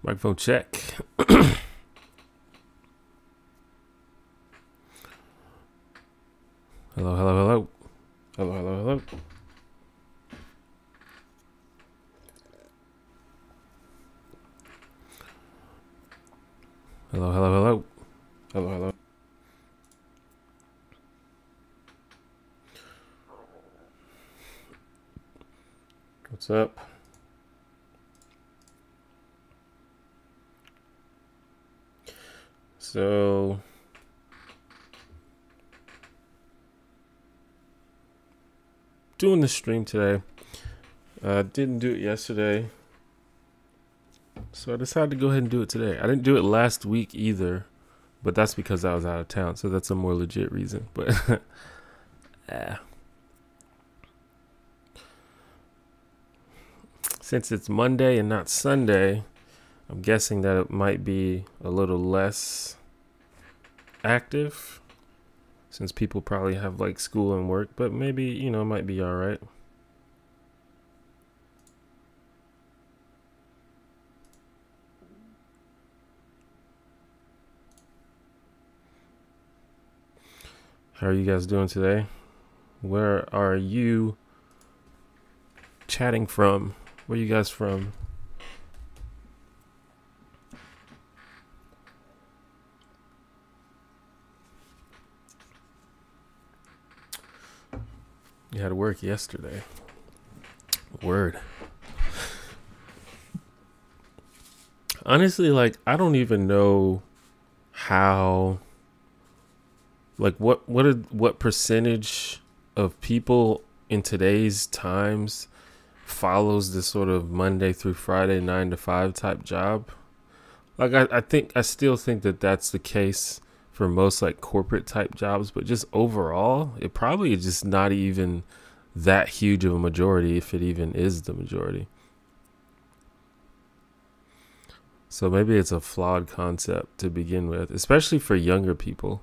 Microphone check. Hello, hello, hello. Hello, hello, hello. Hello, hello, hello. Hello, hello. What's up? So, doing the stream today. Didn't do it yesterday, so I decided to go ahead and do it today. I didn't do it last week either, but that's because I was out of town, so that's a more legit reason. But since it's Monday and not Sunday, I'm guessing that it might be a little less active since people probably have like school and work, but maybe, you know, it might be all right. How are you guys doing today? Where are you chatting from? Where are you guys from? You had to work yesterday. Word. Honestly, like, I don't even know how, like, what percentage of people in today's times follows this sort of Monday through Friday 9 to 5 type job. Like, I still think that that's the case for most like corporate type jobs, but just overall, it probably is just not even that huge of a majority, if it even is the majority. So maybe it's a flawed concept to begin with, especially for younger people.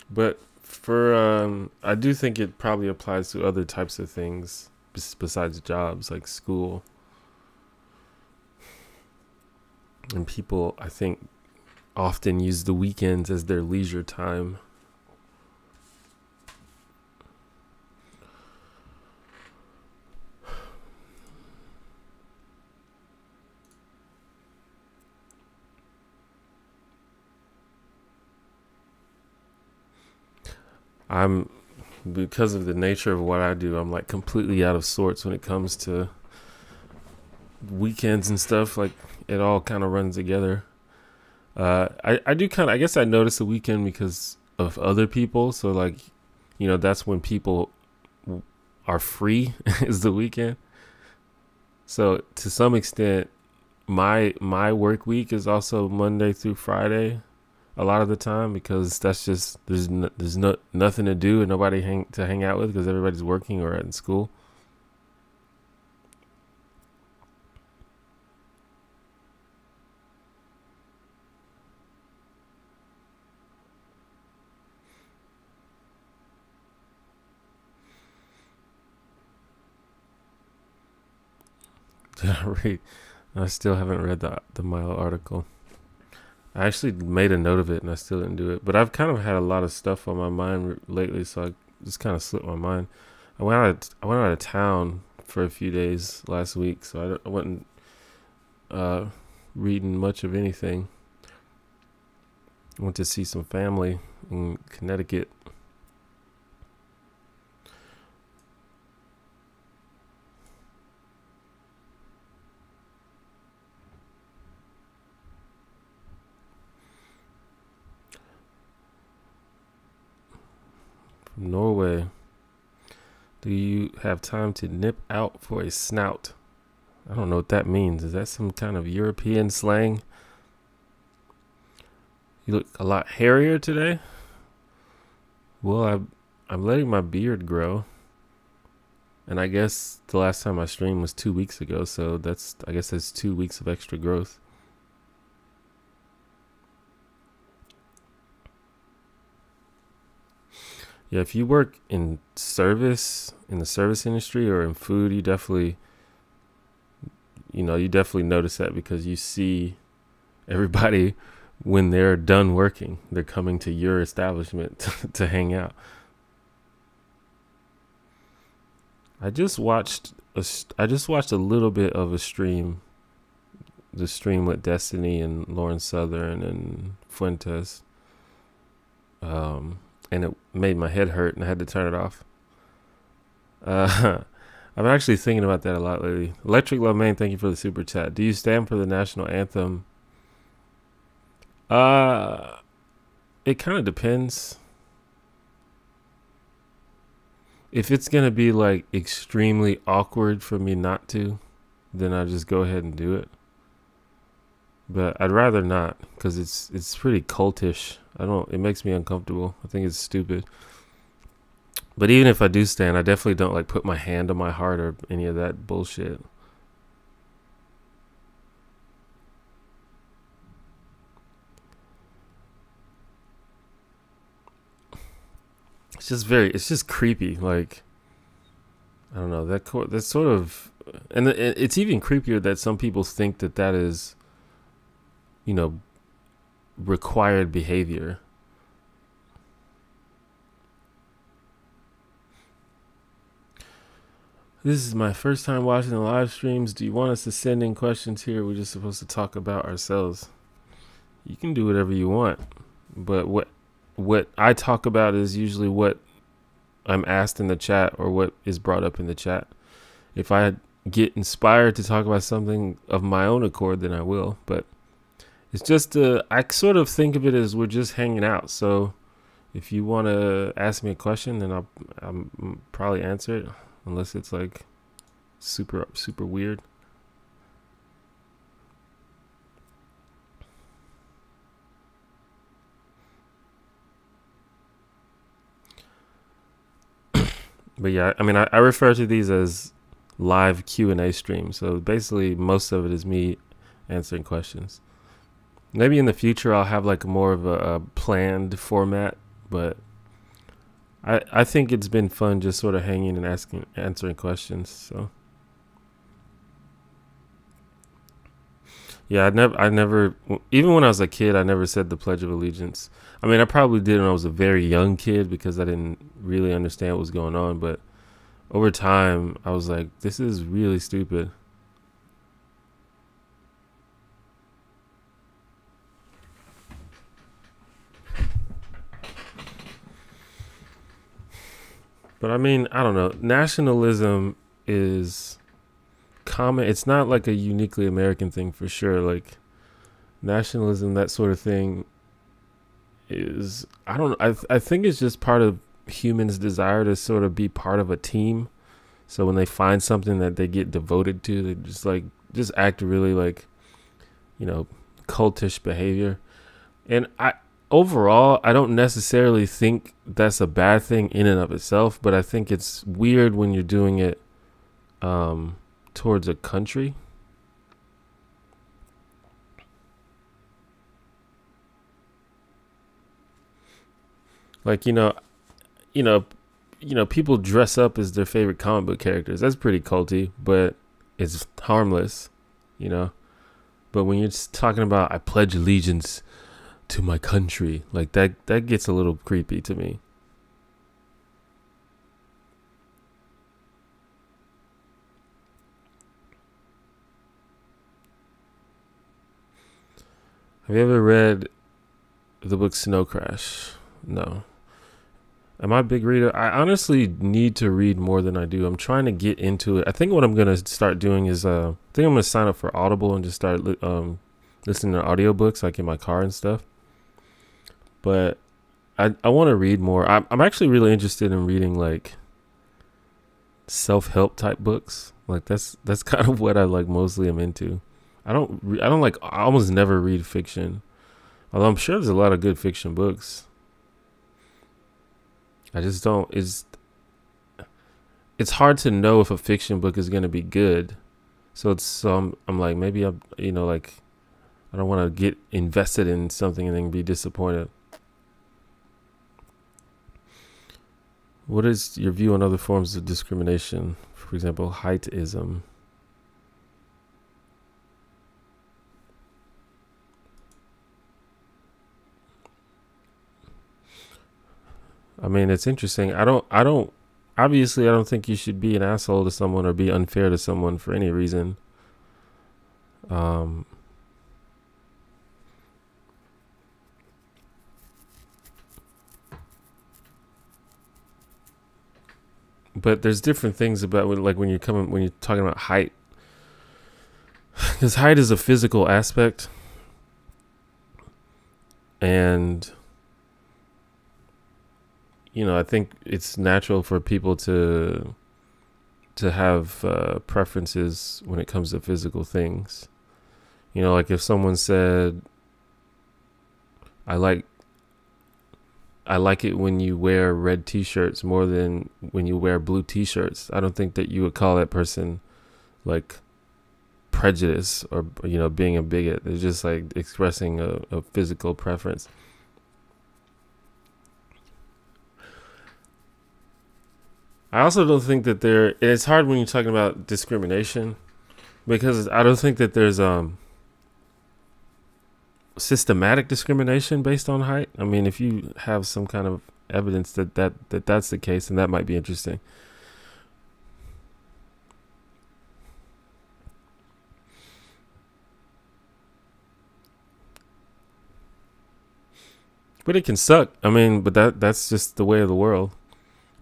But for I do think it probably applies to other types of things besides jobs, like school. And people, I think, often use the weekends as their leisure time. Because of the nature of what I do, I'm like completely out of sorts when it comes to weekends and stuff. Like, it all kind of runs together. I do kind of, I guess I notice the weekend because of other people. So like, you know, that's when people are free is the weekend. So to some extent, my work week is also Monday through Friday a lot of the time, because that's just, there's nothing to do and nobody to hang out with because everybody's working or at school. Did I read? I still haven't read the Milo article. I actually made a note of it and I still didn't do it. But I've kind of had a lot of stuff on my mind lately, so I just kind of slipped my mind. I went out of town for a few days last week, so I wasn't reading much of anything. I went to see some family in Connecticut. From Norway. Do you have time to nip out for a snout? I don't know what that means. Is that some kind of European slang? You look a lot hairier today. Well, I'm letting my beard grow. And I guess the last time I streamed was 2 weeks ago, so I guess that's 2 weeks of extra growth. Yeah, if you work in service, in the service industry or in food, you definitely notice that because you see everybody when they're done working, they're coming to your establishment to hang out. I just watched a little bit of a stream, the stream with Destiny and Lauren Southern and Fuentes, and it made my head hurt, and I had to turn it off. I'm actually thinking about that a lot lately. Electric Love Main, thank you for the super chat. Do you stand for the national anthem? It kind of depends. If it's gonna be like extremely awkward for me not to, then I just go ahead and do it. But I'd rather not, because it's pretty cultish. It makes me uncomfortable. I think it's stupid. But even if I do stand, I definitely don't like put my hand on my heart or any of that bullshit. It's just creepy. Like, I don't know, that's sort of, and it's even creepier that some people think that is, required behavior. This is my first time watching the live streams. Do you want us to send in questions here? We're just supposed to talk about ourselves. You can do whatever you want, but what I talk about is usually what I'm asked in the chat or what is brought up in the chat. If I get inspired to talk about something of my own accord, then I will. But it's just, I sort of think of it as we're just hanging out. So if you want to ask me a question, then I'll probably answer it, unless it's like super, super weird. But yeah, I mean, I refer to these as live Q&A streams. So basically, most of it is me answering questions. Maybe in the future, I'll have like more of a planned format. But I think it's been fun just sort of hanging and answering questions. So yeah, I never, even when I was a kid, I never said the Pledge of Allegiance. I mean, I probably did when I was a very young kid because I didn't really understand what was going on. But over time, I was like, this is really stupid. But I mean, I don't know. Nationalism is common. It's not like a uniquely American thing for sure. Like nationalism, that sort of thing is, I don't know. I think it's just part of humans' desire to sort of be part of a team. So when they find something that they get devoted to, they just act really like, cultish behavior. And overall, I don't necessarily think that's a bad thing in and of itself, but I think it's weird when you're doing it towards a country. Like, people dress up as their favorite comic book characters. That's pretty culty, but it's harmless, But when you're just talking about, I pledge allegiance to my country, like that gets a little creepy to me. Have you ever read the book Snow Crash? No. Am I a big reader? I honestly need to read more than I do. I'm trying to get into it. I think what I'm going to start doing is, I think I'm going to sign up for Audible and just start listening to audiobooks like in my car and stuff. But I want to read more. I'm actually really interested in reading like self-help type books. Like that's kind of what I like mostly am into. I almost never read fiction. Although I'm sure there's a lot of good fiction books. I just don't. It's hard to know if a fiction book is going to be good. So I'm like, maybe I don't want to get invested in something and then be disappointed. What is your view on other forms of discrimination? For example, heightism. I mean, it's interesting. Obviously, I don't think you should be an asshole to someone or be unfair to someone for any reason. But there's different things about like when you're talking about height, because height is a physical aspect, and I think it's natural for people to have preferences when it comes to physical things. Like if someone said, I like it when you wear red t-shirts more than when you wear blue t-shirts. I don't think that you would call that person like prejudice or being a bigot. It's just like expressing a physical preference. I also don't think that it's hard when you're talking about discrimination, because I don't think that there's systematic discrimination based on height. I mean, if you have some kind of evidence that's the case, then that might be interesting. But it can suck. I mean, but that's just the way of the world.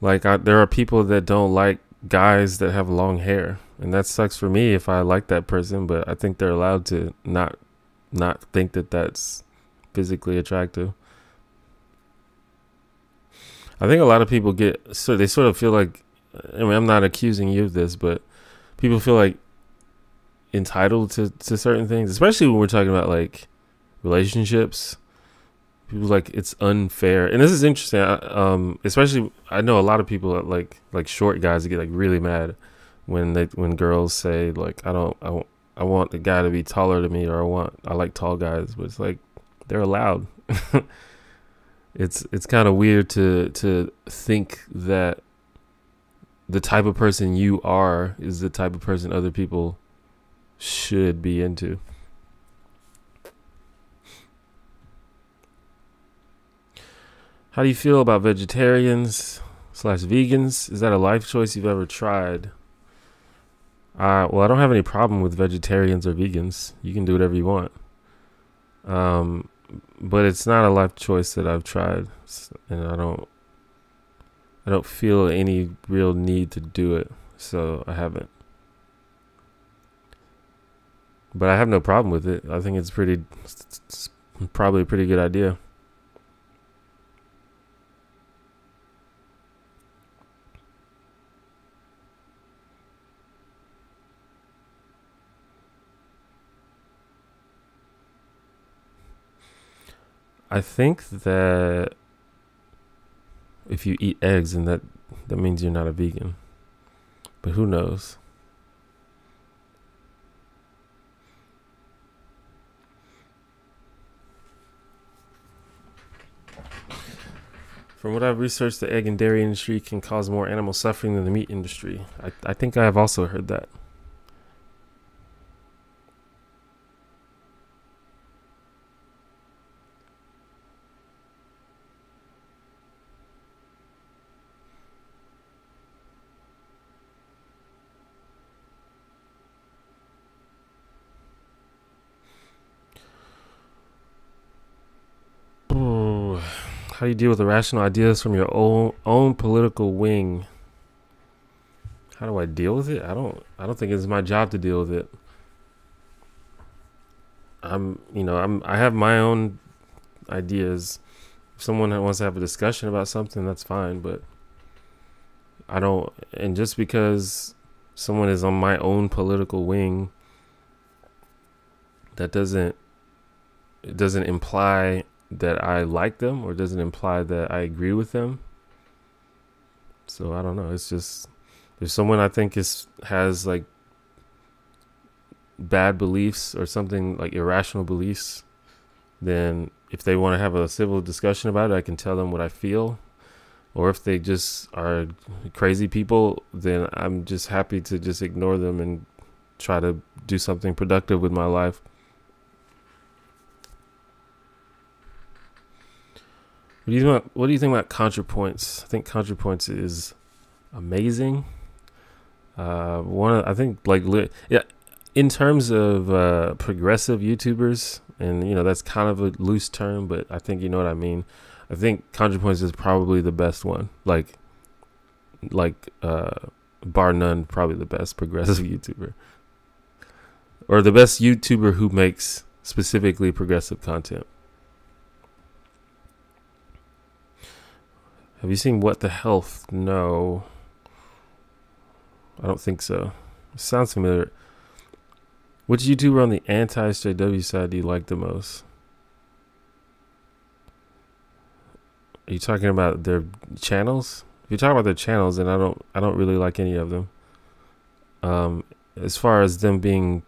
Like there are people that don't like guys that have long hair, and that sucks for me if I like that person, but I think they're allowed to not think that that's physically attractive. I think a lot of people they sort of feel like, I mean, I'm not accusing you of this, but people feel like entitled to certain things, especially when we're talking about like relationships. People like it's unfair, and this is interesting. Especially I know a lot of people that like short guys that get like really mad when girls say like I want the guy to be taller than me, or I like tall guys, but it's like they're allowed. It's kind of weird to think that the type of person you are is the type of person other people should be into. How do you feel about vegetarians/vegans? Is that a life choice you've ever tried? Well, I don't have any problem with vegetarians or vegans. You can do whatever you want. But it's not a life choice that I've tried, and I don't feel any real need to do it, so I haven't. But I have no problem with it. I think it's probably a pretty good idea. I think that if you eat eggs, then that means you're not a vegan. But who knows? From what I've researched, the egg and dairy industry can cause more animal suffering than the meat industry. I think I have also heard that. How do you deal with irrational ideas from your own political wing? How do I deal with it? I don't think it's my job to deal with it. I have my own ideas. If someone wants to have a discussion about something, that's fine, but I don't. And just because someone is on my own political wing, it doesn't imply that I like them, or doesn't imply that I agree with them. So I don't know. It's just, if someone I think has like bad beliefs or something, like irrational beliefs, then if they want to have a civil discussion about it, I can tell them what I feel. or if they just are crazy people, then I'm just happy to just ignore them and try to do something productive with my life. What do you think about ContraPoints? I think ContraPoints is amazing. I think yeah, in terms of progressive YouTubers, and that's kind of a loose term, but I think you know what I mean. I think ContraPoints is probably the best one. Like bar none, probably the best progressive YouTuber, or the best YouTuber who makes specifically progressive content. Have you seen What the Health? No, I don't think so. It sounds familiar. Which YouTuber on the anti-SJW side do you like the most? Are you talking about their channels? If you're talking about their channels, then I don't really like any of them. As far as them being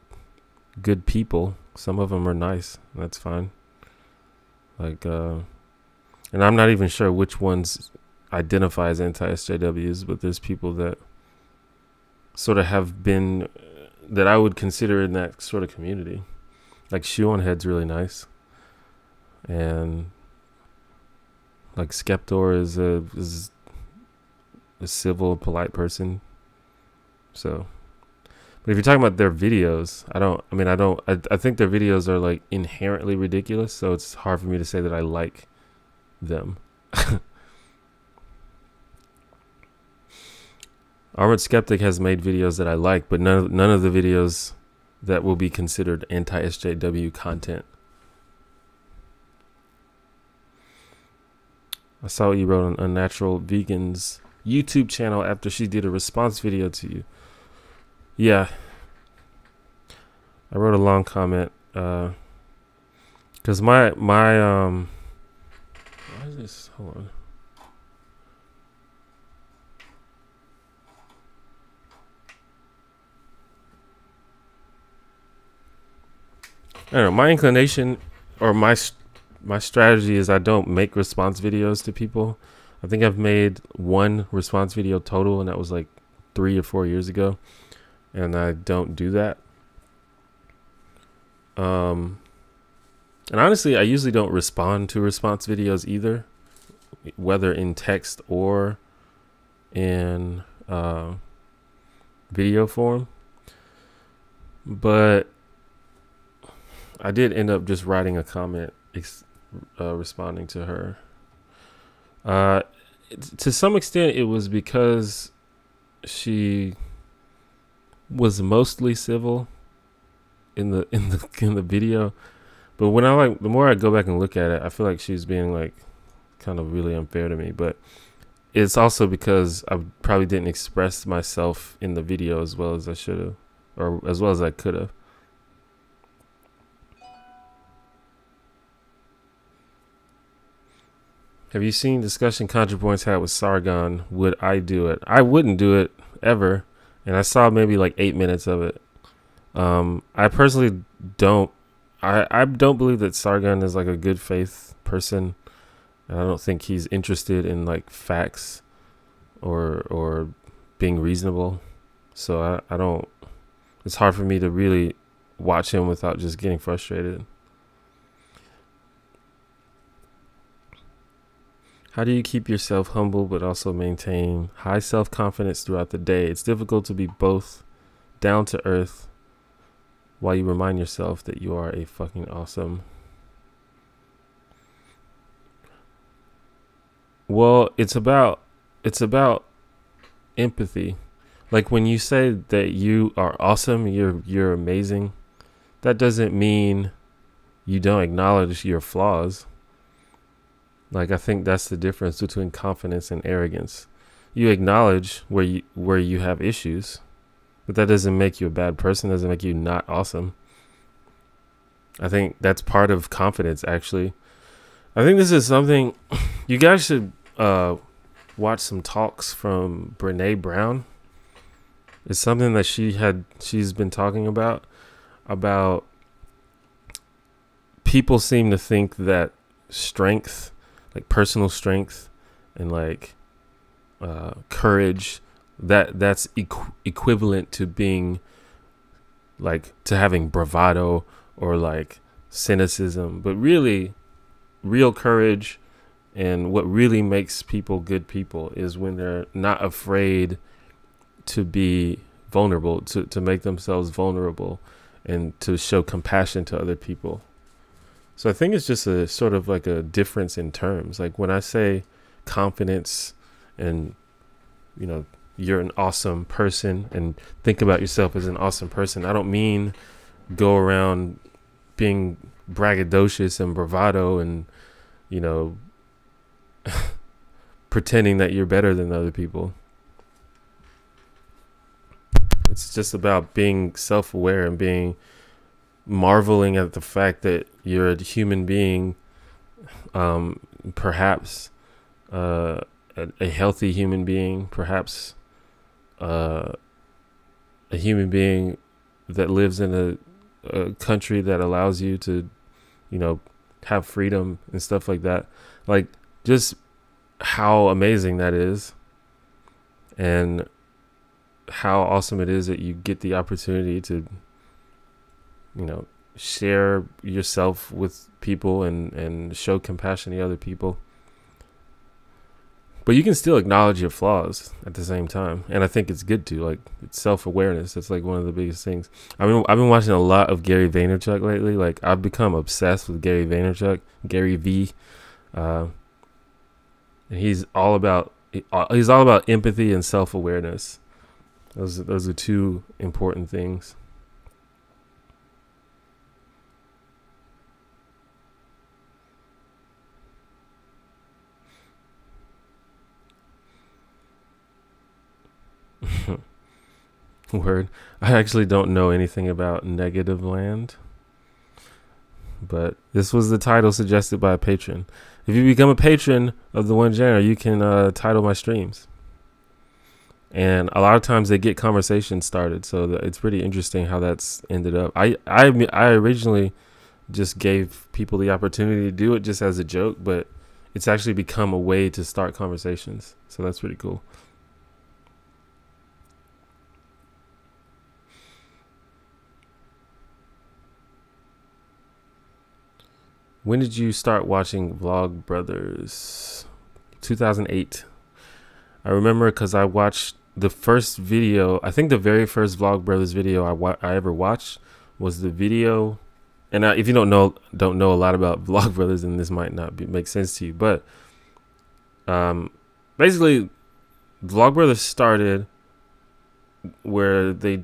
good people, some of them are nice. That's fine. And I'm not even sure which ones identify as anti-SJWs, but there's people that sort of have been, that I would consider in that sort of community. Like Shoe on Head's really nice, and like Skeptor is a civil, polite person. So, but if you're talking about their videos, I think their videos are like inherently ridiculous, so it's hard for me to say that I like them. Armored Skeptic has made videos that I like, but none of the videos that will be considered anti-SJW content. I saw what you wrote on Unnatural Vegan's YouTube channel after she did a response video to you. Yeah. I wrote a long comment. Cause my why is this? Hold on. I don't know. My inclination, or my strategy, is I don't make response videos to people. I think I've made one response video total, and that was like 3 or 4 years ago, and I don't do that. And honestly, I usually don't respond to response videos either, whether in text or in video form. But I did end up just writing a comment responding to her. To some extent, it was because she was mostly civil in the video, but when the more I go back and look at it, I feel like she's being like kind of really unfair to me. But it's also because I probably didn't express myself in the video as well as I should have, or as well as I could have. Have you seen discussion ContraPoints had with Sargon? Would I do it? I wouldn't do it ever. And I saw maybe like 8 minutes of it. I personally don't. I don't believe that Sargon is like a good faith person. And I don't think he's interested in like facts or being reasonable. So I don't. It's hard for me to really watch him without just getting frustrated. How do you keep yourself humble but also maintain high self-confidence throughout the day? It's difficult to be both down to earth while you remind yourself that you are a fucking awesome. Well, it's about empathy. Like when you say that you are awesome, you're amazing, that doesn't mean you don't acknowledge your flaws. Like, I think that's the difference between confidence and arrogance. You acknowledge where you have issues, but that doesn't make you a bad person, doesn't make you not awesome. I think that's part of confidence, actually. I think this is something you guys should watch some talks from Brene Brown. It's something that she's been talking about people seem to think that strength, like personal strength and like courage, that's equivalent to being like to having bravado or like cynicism. But really, real courage and what really makes people good people is when they're not afraid to be vulnerable, to make themselves vulnerable and to show compassion to other people. So I think it's just a sort of like a difference in terms. Like when I say confidence and, you know, you're an awesome person and think about yourself as an awesome person, I don't mean go around being braggadocious and bravado and, you know, pretending that you're better than other people. It's just about being self-aware and being marveling at the fact that you're a human being, perhaps a healthy human being, perhaps a human being that lives in a country that allows you to, you know, have freedom and stuff like that. Like just how amazing that is, and how awesome it is that you get the opportunity to, you know, share yourself with people and show compassion to other people. But you can still acknowledge your flaws at the same time. And I think it's good to, like, it's self-awareness. It's like one of the biggest things. I've been watching a lot of Gary Vaynerchuk lately. Like I've become obsessed with Gary Vaynerchuk, Gary V. And he's all about empathy and self-awareness. Those are two important things. Word. I actually don't know anything about Negativeland, but this was the title suggested by a patron. If you become a patron of the One Genre, you can title my streams. And a lot of times they get conversations started, so it's pretty interesting how that's ended up. I originally just gave people the opportunity to do it just as a joke, but it's actually become a way to start conversations. So that's pretty cool. When did you start watching Vlogbrothers? 2008. I remember because I watched the first video. I think the very first Vlogbrothers video I ever watched was the video. And if you don't know a lot about Vlogbrothers, then this might not make sense to you. But basically, Vlogbrothers started where they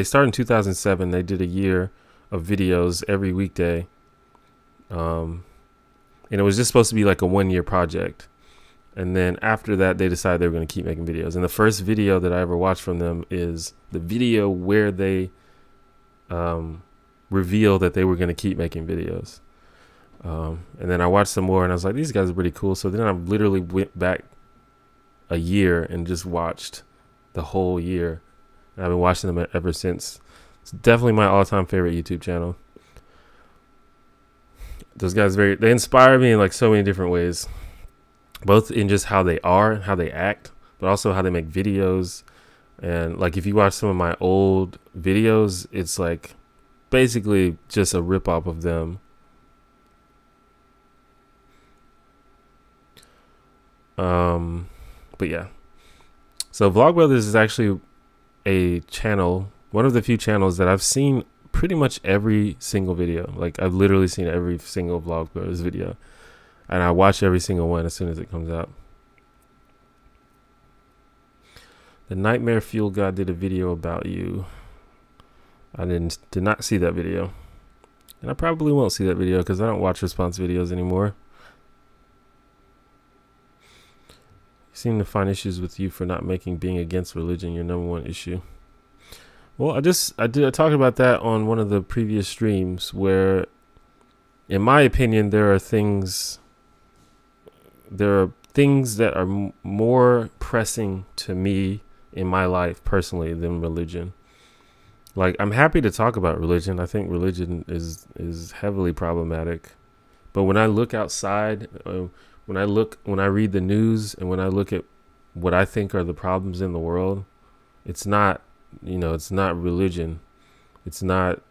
started in 2007. They did a year of videos every weekday. And it was just supposed to be like a 1-year project. And then after that, they decided they were going to keep making videos. And the first video that I ever watched from them is the video where they revealed that they were going to keep making videos. And then I watched some more and I was like, these guys are pretty cool. So then I literally went back a year and just watched the whole year. And I've been watching them ever since. It's definitely my all-time favorite YouTube channel. Those guys they inspire me in like so many different ways, both in just how they are, how they act, but also how they make videos. And like if you watch some of my old videos, it's like basically just a rip-off of them. But yeah, so Vlogbrothers is actually a channel, one of the few channels that I've seen pretty much every single video. Like I've literally seen every single Vlogbrothers video, and I watch every single one as soon as it comes out. The Nightmare Fuel God did a video about you. I did not see that video, and I probably won't see that video because I don't watch response videos anymore. You seem to find issues with you for not making being against religion your #1 issue. Well, I talked about that on one of the previous streams where, in my opinion, there are things that are more pressing to me in my life personally than religion. Like, I'm happy to talk about religion. I think religion is heavily problematic. But when I look outside, when I read the news, and when I look at what I think are the problems in the world, it's not, it's not religion. It's not,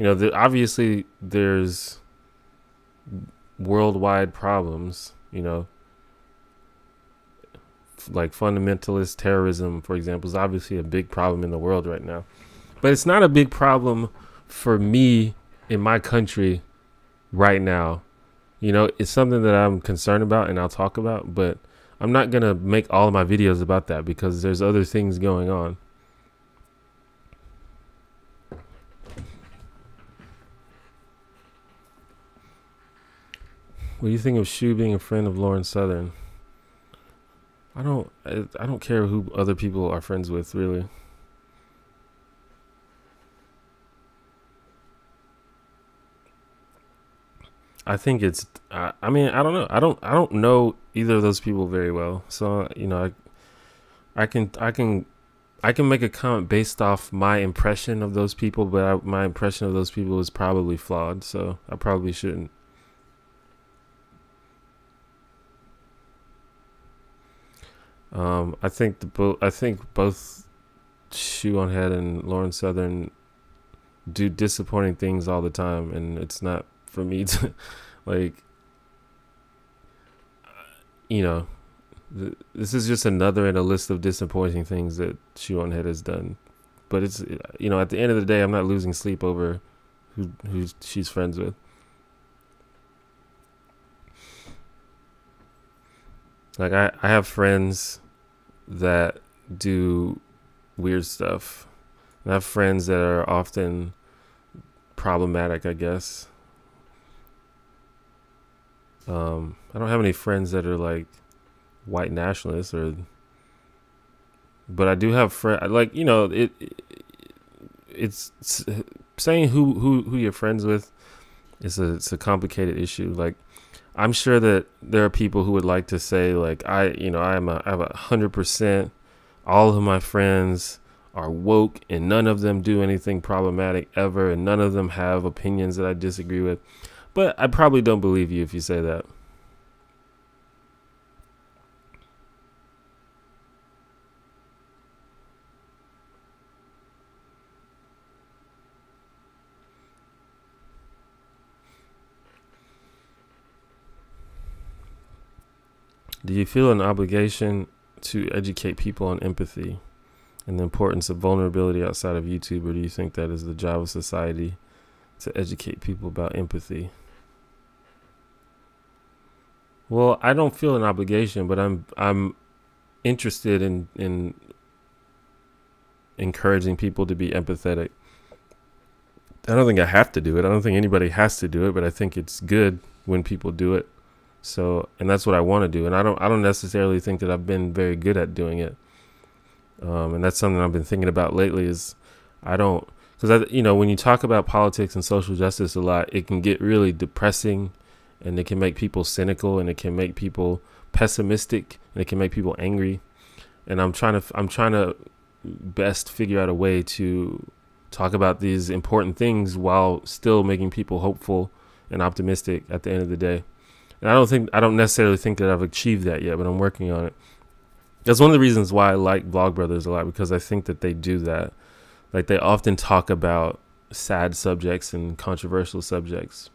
obviously there's worldwide problems, like fundamentalist terrorism, for example, is obviously a big problem in the world right now. But it's not a big problem for me in my country right now. It's something that I'm concerned about and I'll talk about, but I'm not going to make all of my videos about that because there's other things going on. What do you think of Shu being a friend of Lauren Southern? I don't care who other people are friends with, really. I think it's. I mean, I don't know. I don't know either of those people very well. So I can make a comment based off my impression of those people, but my impression of those people is probably flawed. So I probably shouldn't. I think both Shoe on Head and Lauren Southern do disappointing things all the time, and it's not for me to this is just another in a list of disappointing things that Shoe on Head has done. But it's at the end of the day, I'm not losing sleep over who she's friends with. Like I have friends that do weird stuff. And I have friends that are often problematic, I guess. I don't have any friends that are like white nationalists but I do have friends it's saying who you're friends with it's a complicated issue. Like I'm sure that there are people who would like to say like I have 100%, all of my friends are woke and none of them do anything problematic ever and none of them have opinions that I disagree with. But I probably don't believe you if you say that. Do you feel an obligation to educate people on empathy and the importance of vulnerability outside of YouTube, or do you think that is the job of society to educate people about empathy? Well, I don't feel an obligation, but I'm interested in encouraging people to be empathetic. I don't think I have to do it. I don't think anybody has to do it, but I think it's good when people do it. So, and that's what I want to do. And I don't necessarily think that I've been very good at doing it. And that's something I've been thinking about lately is because when you talk about politics and social justice a lot, it can get really depressing and it can make people cynical and it can make people pessimistic and it can make people angry. And I'm trying to best figure out a way to talk about these important things while still making people hopeful and optimistic at the end of the day. And I don't necessarily think that I've achieved that yet, but I'm working on it. That's one of the reasons why I like Vlogbrothers a lot, because I think that they do that. Like they often talk about sad subjects and controversial subjects,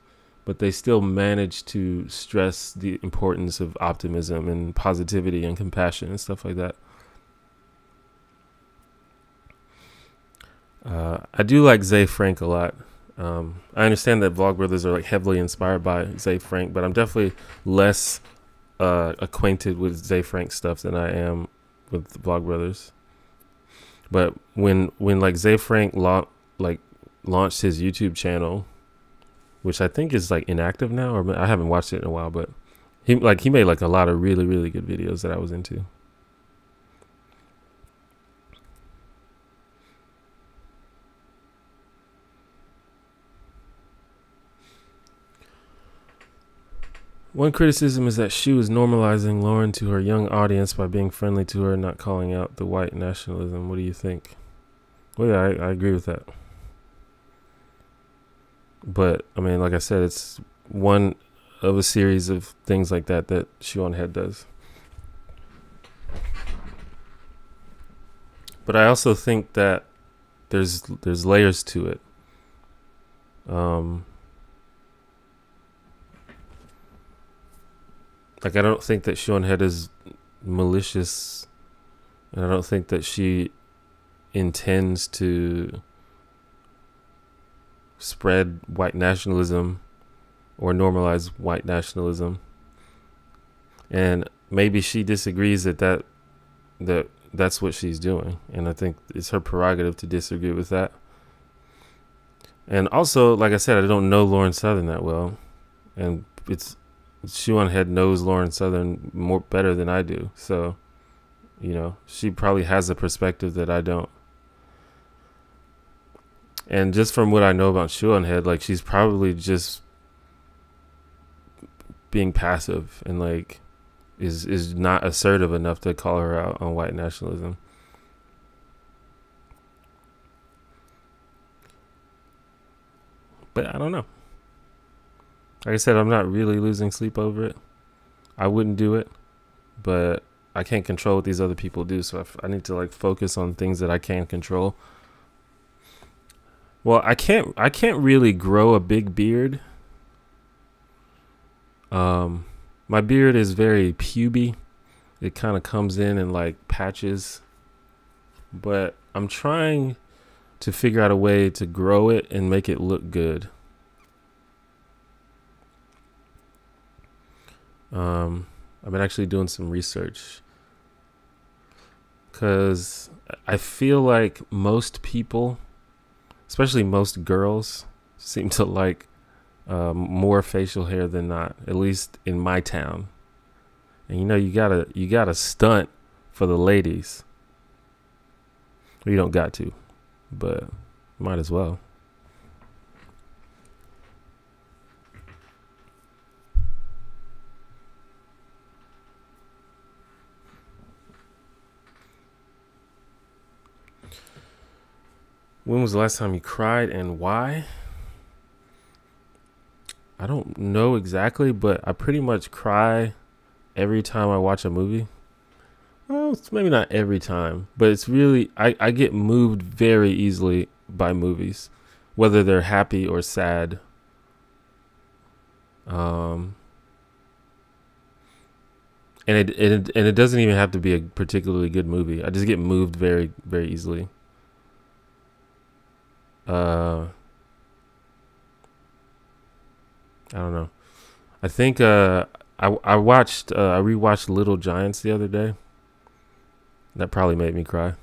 but they still manage to stress the importance of optimism and positivity and compassion and stuff like that. I do like Zay Frank a lot. I understand that Vlogbrothers are like heavily inspired by Zay Frank, but I'm definitely less acquainted with Zay Frank stuff than I am with Vlogbrothers. But when like Zay Frank launched his YouTube channel, which I think is like inactive now, or I haven't watched it in a while, but he made like a lot of really, really good videos that I was into. One criticism is that Shu is normalizing Lauren to her young audience by being friendly to her and not calling out the white nationalism. What do you think? Well, yeah, I agree with that. But, I mean, like I said, it's one of a series of things like that Shoe on Head does. But I also think that there's layers to it. Like, I don't think that Shoe on Head is malicious, and I don't think that she intends to spread white nationalism or normalize white nationalism. And maybe she disagrees that that's what she's doing, and I think it's her prerogative to disagree with that. And also, like I said, I don't know Lauren Southern that well, and Shoe on Head knows Lauren Southern better than I do. So, you know, she probably has a perspective that I don't. And just from what I know about Shoe on Head, like, she's probably just being passive and like is not assertive enough to call her out on white nationalism. But I don't know. Like I said, I'm not really losing sleep over it. I wouldn't do it, but I can't control what these other people do. So I need to like focus on things that I can control. Well, I can't really grow a big beard. My beard is very puby. It kind of comes in like patches, but I'm trying to figure out a way to grow it and make it look good. I've been actually doing some research because I feel like most people, especially most girls, seem to like more facial hair than not, at least in my town. And you know, you gotta stunt for the ladies. You don't got to, but might as well. When was the last time you cried and why? I don't know exactly, but I pretty much cry every time I watch a movie. Well, it's maybe not every time, but it's really, I get moved very easily by movies, whether they're happy or sad. And it doesn't even have to be a particularly good movie. I just get moved very, very easily. I don't know. I think I rewatched Little Giants the other day. That probably made me cry.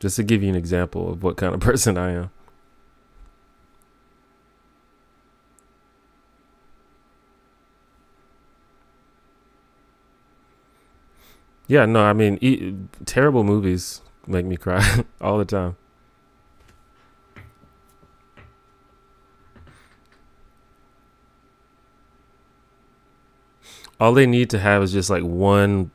Just to give you an example of what kind of person I am. Yeah, no, I mean, terrible movies make me cry all the time. All they need to have is just like one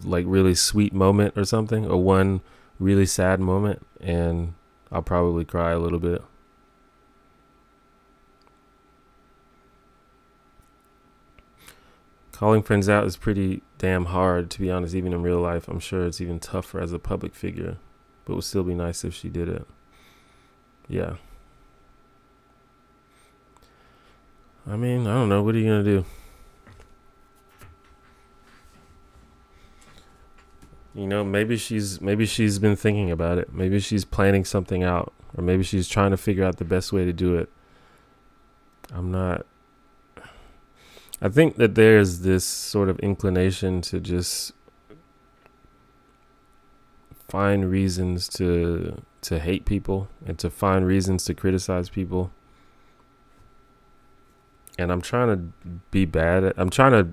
like really sweet moment or something, or one really sad moment, and I'll probably cry a little bit. Calling friends out is pretty damn hard, to be honest, even in real life. I'm sure it's even tougher as a public figure, but it would still be nice if she did it. Yeah. I mean, I don't know. What are you going to do? You know, maybe she's been thinking about it. Maybe she's planning something out, or maybe she's trying to figure out the best way to do it. I think that there's this sort of inclination to just find reasons to hate people and to find reasons to criticize people. And I'm trying to be bad I'm trying to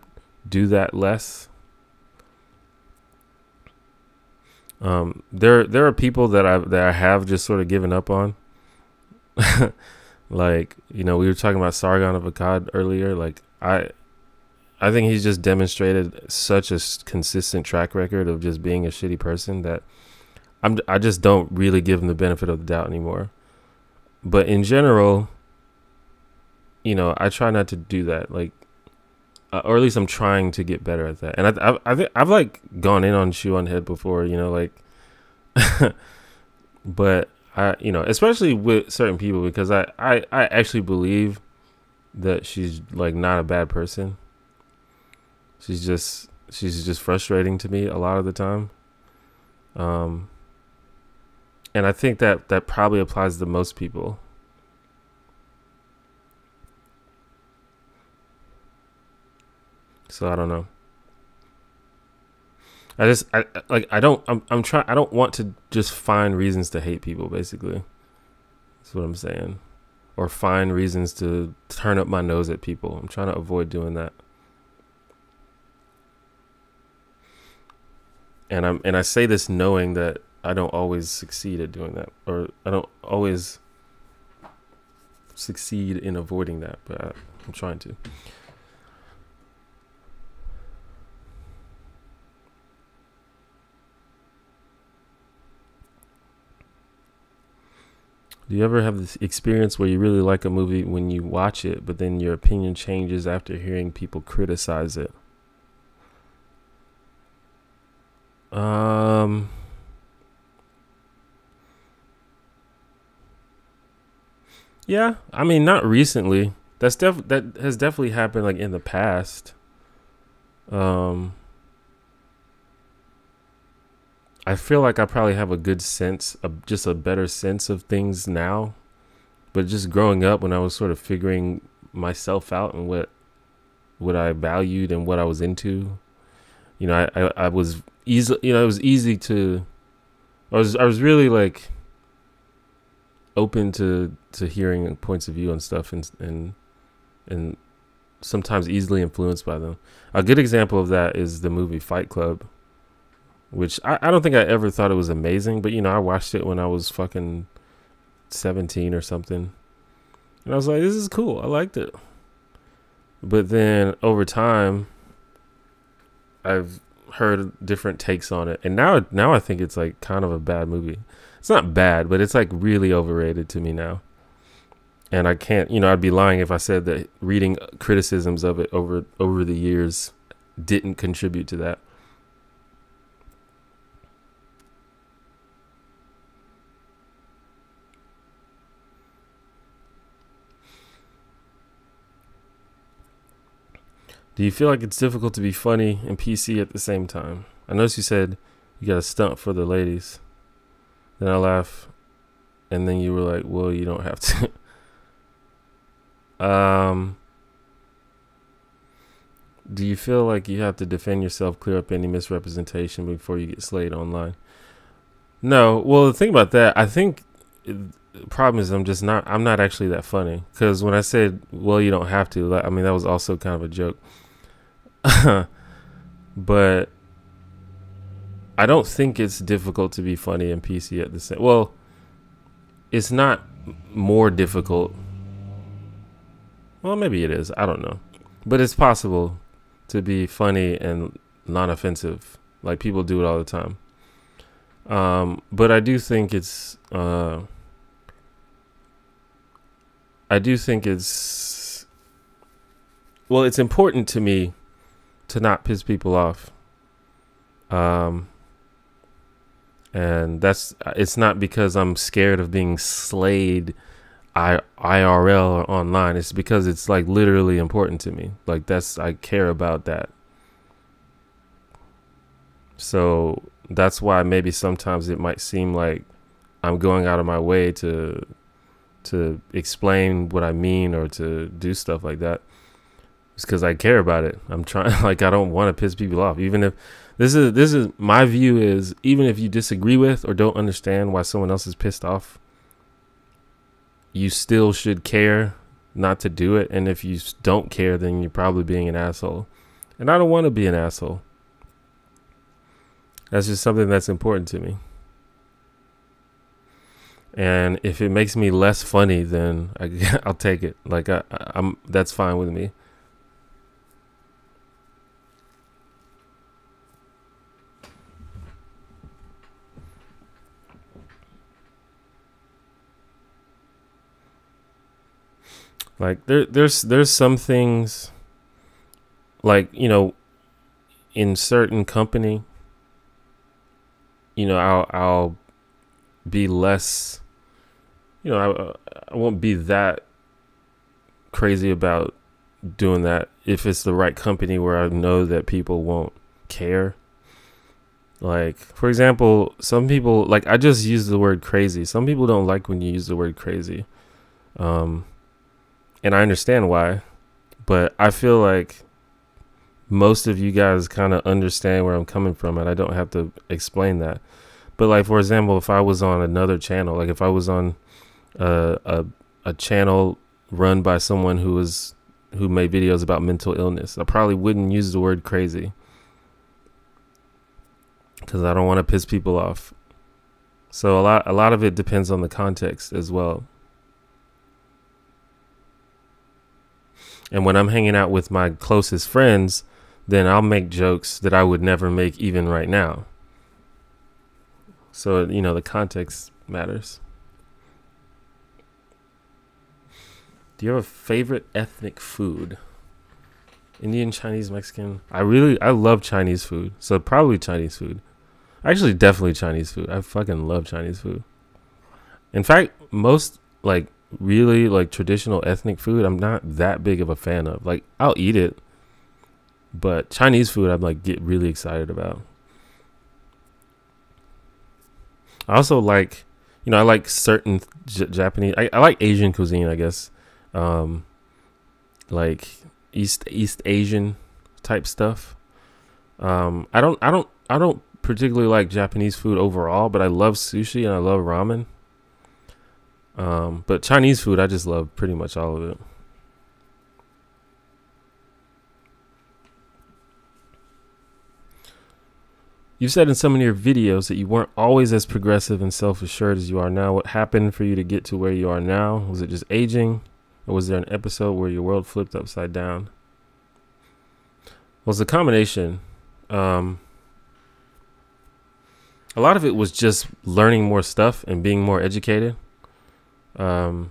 do that less. There are people that I have just sort of given up on. Like, you know, we were talking about Sargon of Akkad earlier. Like, I think he's just demonstrated such a consistent track record of just being a shitty person that I just don't really give him the benefit of the doubt anymore. But in general, I try not to do that. Like, or at least I'm trying to get better at that. And I've like gone in on Shoe on Head before, like, but especially with certain people, because I actually believe that she's like not a bad person. She's just frustrating to me a lot of the time. And I think that probably applies to most people. So I don't know. I don't want to just find reasons to hate people, basically. That's what I'm saying. Or find reasons to turn up my nose at people. I'm trying to avoid doing that. And I say this knowing that I don't always succeed at doing that, or I don't always succeed in avoiding that, but I'm trying to. Do you ever have this experience where you really like a movie when you watch it, but then your opinion changes after hearing people criticize it? Yeah, I mean, not recently. That has definitely happened like in the past. Um, I feel like I probably have a good sense of just a better sense of things now, but just growing up when I was sort of figuring myself out and what I valued and what I was into, I was easy. It was easy to. I was really like open to hearing points of view and stuff, and sometimes easily influenced by them. A good example of that is the movie Fight Club, which I don't think I ever thought it was amazing, but I watched it when I was fucking 17 or something, and I was like, this is cool, I liked it. But then over time I've heard different takes on it, and now I think it's like kind of a bad movie. It's not bad, but it's like really overrated to me now. And I can't, I'd be lying if I said that reading criticisms of it over the years didn't contribute to that. Do you feel like it's difficult to be funny and PC at the same time? I noticed you said you got a stunt for the ladies. Then I laugh, and then you were like, well, you don't have to. Do you feel like you have to defend yourself, clear up any misrepresentation before you get slayed online? No. Well, the thing about that, I think the problem is I'm not actually that funny. Because when I said, well, you don't have to, I mean, that was also kind of a joke. But I don't think it's difficult to be funny and PC at the same. Well, it's not more difficult. Well, maybe it is. I don't know. But it's possible to be funny and non-offensive. Like, people do it all the time. But I do think it's well, it's important to me to not piss people off. And it's not because I'm scared of being slayed IRL or online. It's because it's like literally important to me. Like, I care about that. So that's why maybe sometimes it might seem like I'm going out of my way to explain what I mean or to do stuff like that. It's because I care about it. I'm trying, like, I don't want to piss people off. Even if this is my view is, even if you disagree with or don't understand why someone else is pissed off, you still should care not to do it. And if you don't care, then you're probably being an asshole. And I don't want to be an asshole. That's just something that's important to me. And if it makes me less funny, then I'll take it. Like, I'm that's fine with me. Like there's some things, like, you know, in certain company, you know, I'll be less, you know, I won't be that crazy about doing that if it's the right company where I know that people won't care. Like, for example, some people, like, I just use the word crazy. Some people don't like when you use the word crazy. And I understand why, but I feel like most of you guys kind of understand where I'm coming from, and I don't have to explain that. But, like, for example, if I was on another channel, like if I was on a channel run by someone who made videos about mental illness, I probably wouldn't use the word crazy, because I don't want to piss people off. So a lot of it depends on the context as well. And when I'm hanging out with my closest friends, then I'll make jokes that I would never make even right now. So, you know, the context matters. Do you have a favorite ethnic food? Indian, Chinese, Mexican? I love Chinese food. So probably Chinese food. Actually, definitely Chinese food. I fucking love Chinese food. In fact, most, like, really, like, traditional ethnic food, I'm not that big of a fan of. Like, I'll eat it, but Chinese food, I'm, like, get really excited about. I also like, you know, I like certain Japanese, I like Asian cuisine, I guess. Like East Asian type stuff. I don't particularly like Japanese food overall, but I love sushi and I love ramen. But Chinese food, I just love pretty much all of it. You've said in some of your videos that you weren't always as progressive and self-assured as you are now. What happened for you to get to where you are now? Was it just aging? Or was there an episode where your world flipped upside down? Well, it's a combination. A lot of it was just learning more stuff and being more educated. You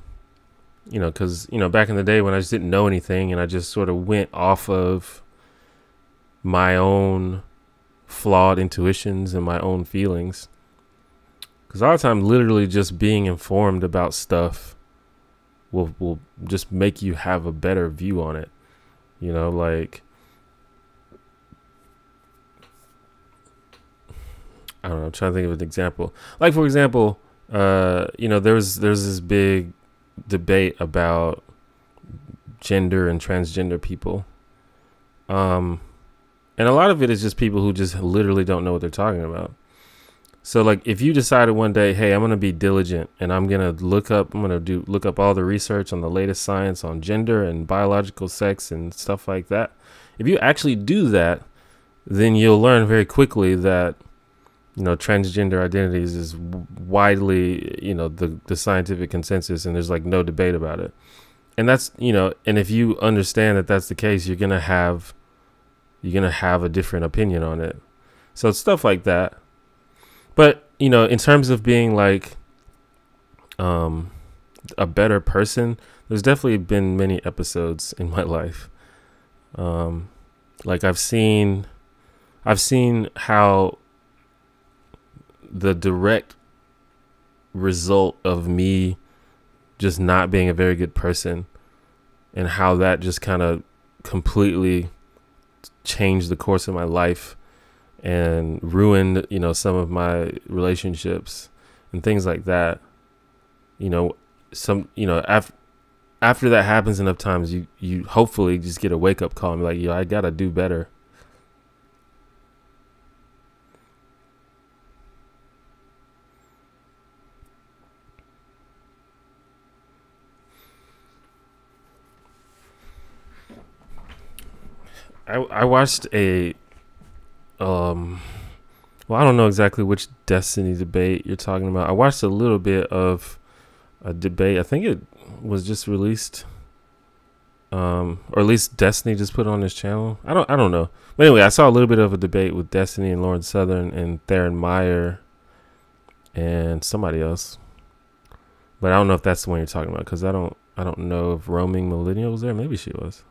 know, because, you know, back in the day when I just didn't know anything and I just sort of went off of my own flawed intuitions and my own feelings. Because a lot of time, literally just being informed about stuff will just make you have a better view on it. You know, like, I don't know, I'm trying to think of an example. Like, for example, you know, there's this big debate about gender and transgender people. And a lot of it is just people who just literally don't know what they're talking about. So, like, if you decided one day, hey, I'm going to be diligent and I'm going to look up all the research on the latest science on gender and biological sex and stuff like that. If you actually do that, then you'll learn very quickly that, you know, transgender identities is widely, you know, the scientific consensus, and there's like no debate about it. And that's, you know, and if you understand that that's the case, you're going to have a different opinion on it. So it's stuff like that. But, you know, in terms of being like a better person, there's definitely been many episodes in my life. Like I've seen how the direct result of me just not being a very good person and how that just kind of completely changed the course of my life and ruined, you know, some of my relationships and things like that. You know, after that happens enough times, you hopefully just get a wake up call and be like, yo, I gotta do better. I watched a well, I don't know exactly which Destiny debate you're talking about. I watched a little bit of a debate. I think it was just released, or at least Destiny just put it on his channel. I don't know. But anyway, I saw a little bit of a debate with Destiny and Lauren Southern and Theron Meyer and somebody else. But I don't know if that's the one you're talking about, because I I don't know if Roaming Millennial was there. Maybe she was.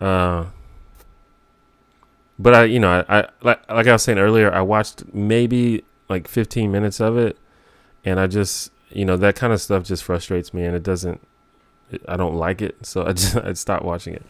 But I like I was saying earlier, I watched maybe like 15 minutes of it, and I just, that kind of stuff just frustrates me, and I don't like it, so I stopped watching it.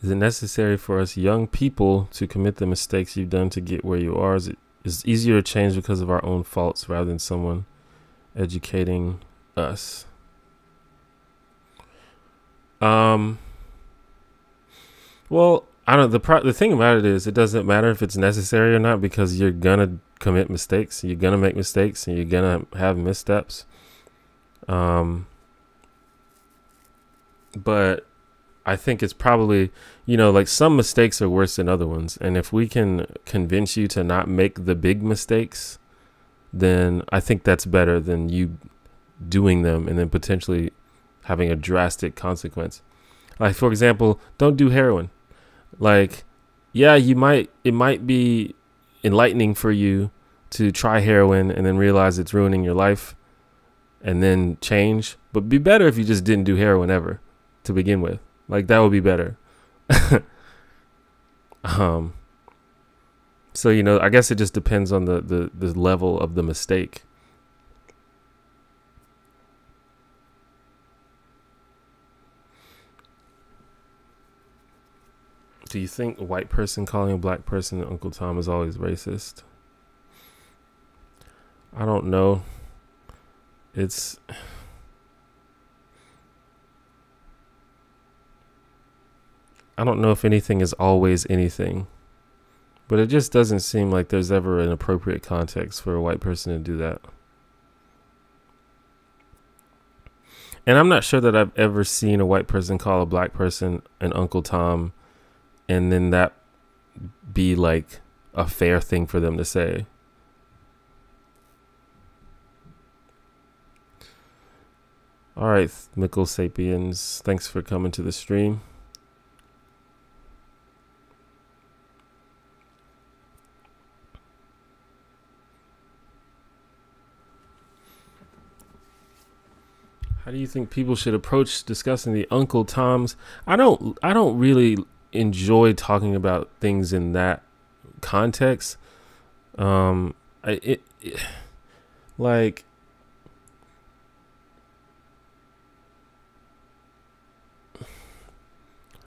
Is it necessary for us young people to commit the mistakes you've done to get where you are? Is it easier to change because of our own faults rather than someone educating us? Well, I don't. The thing about it is, it doesn't matter if it's necessary or not, because you're gonna commit mistakes. You're gonna make mistakes, and you're gonna have missteps. But I think it's probably, like some mistakes are worse than other ones. And if we can convince you to not make the big mistakes, then I think that's better than you doing them and then potentially having a drastic consequence. Like, for example, don't do heroin. Like, yeah, it might be enlightening for you to try heroin and then realize it's ruining your life and then change. But it'd be better if you just didn't do heroin ever to begin with. Like, that would be better. So, I guess it just depends on the level of the mistake. Do you think a white person calling a black person Uncle Tom is always racist? I don't know. I don't know if anything is always anything, but it just doesn't seem like there's ever an appropriate context for a white person to do that. And I'm not sure that I've ever seen a white person call a black person an Uncle Tom and then that be like a fair thing for them to say. All right, Mickle Sapiens, thanks for coming to the stream. How do you think people should approach discussing the Uncle Toms? I don't really enjoy talking about things in that context. Like,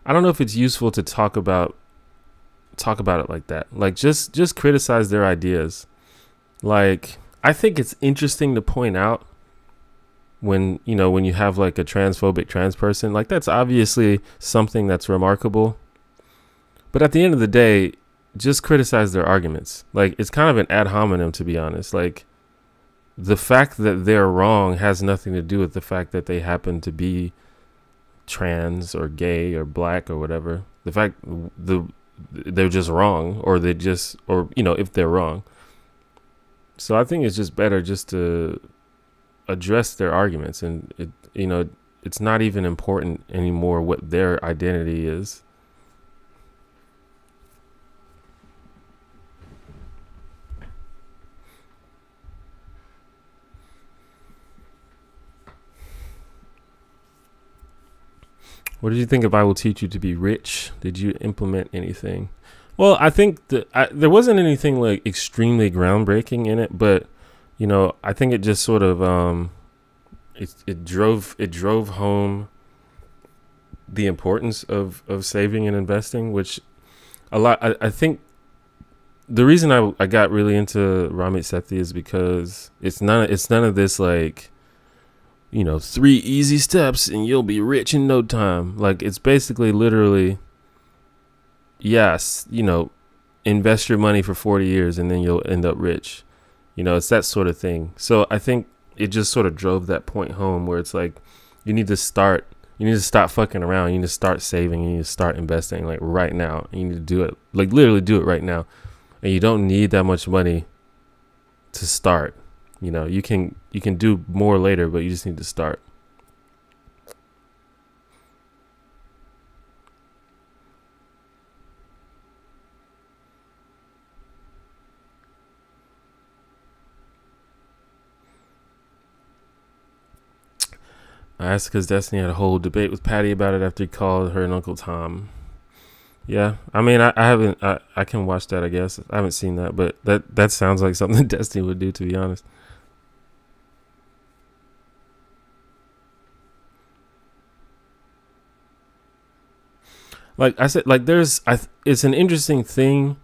I don't know if it's useful to talk about it like that. Like, just criticize their ideas. Like, I think it's interesting to point out when you have like a transphobic trans person, like that's obviously something that's remarkable. But at the end of the day, just criticize their arguments. Like, it's kind of an ad hominem, to be honest. Like, the fact that they're wrong has nothing to do with the fact that they happen to be trans or gay or black or whatever. The fact they're just wrong, or if they're wrong. So I think it's just better just to address their arguments, and it's not even important anymore what their identity is. What did you think of I Will Teach You to Be Rich? Did you implement anything? Well, I think there wasn't anything like extremely groundbreaking in it, but I think it just sort of it drove home the importance of saving and investing, which a lot. I think the reason I got really into Ramit Sethi is because it's none of this like 3 easy steps and you'll be rich in no time. Like, it's basically literally, yes, invest your money for 40 years and then you'll end up rich. It's that sort of thing. So I think it just sort of drove that point home where it's like, you need to stop fucking around. You need to start saving. You need to start investing like right now. You need to do it, like literally do it right now. And you don't need that much money to start. You know, you can do more later, but you just need to start. I asked because Destiny had a whole debate with Patty about it after he called her and Uncle Tom. Yeah, I mean, I haven't. I can watch that, I guess. I haven't seen that, but that sounds like something Destiny would do, to be honest. Like I said, like it's an interesting thing,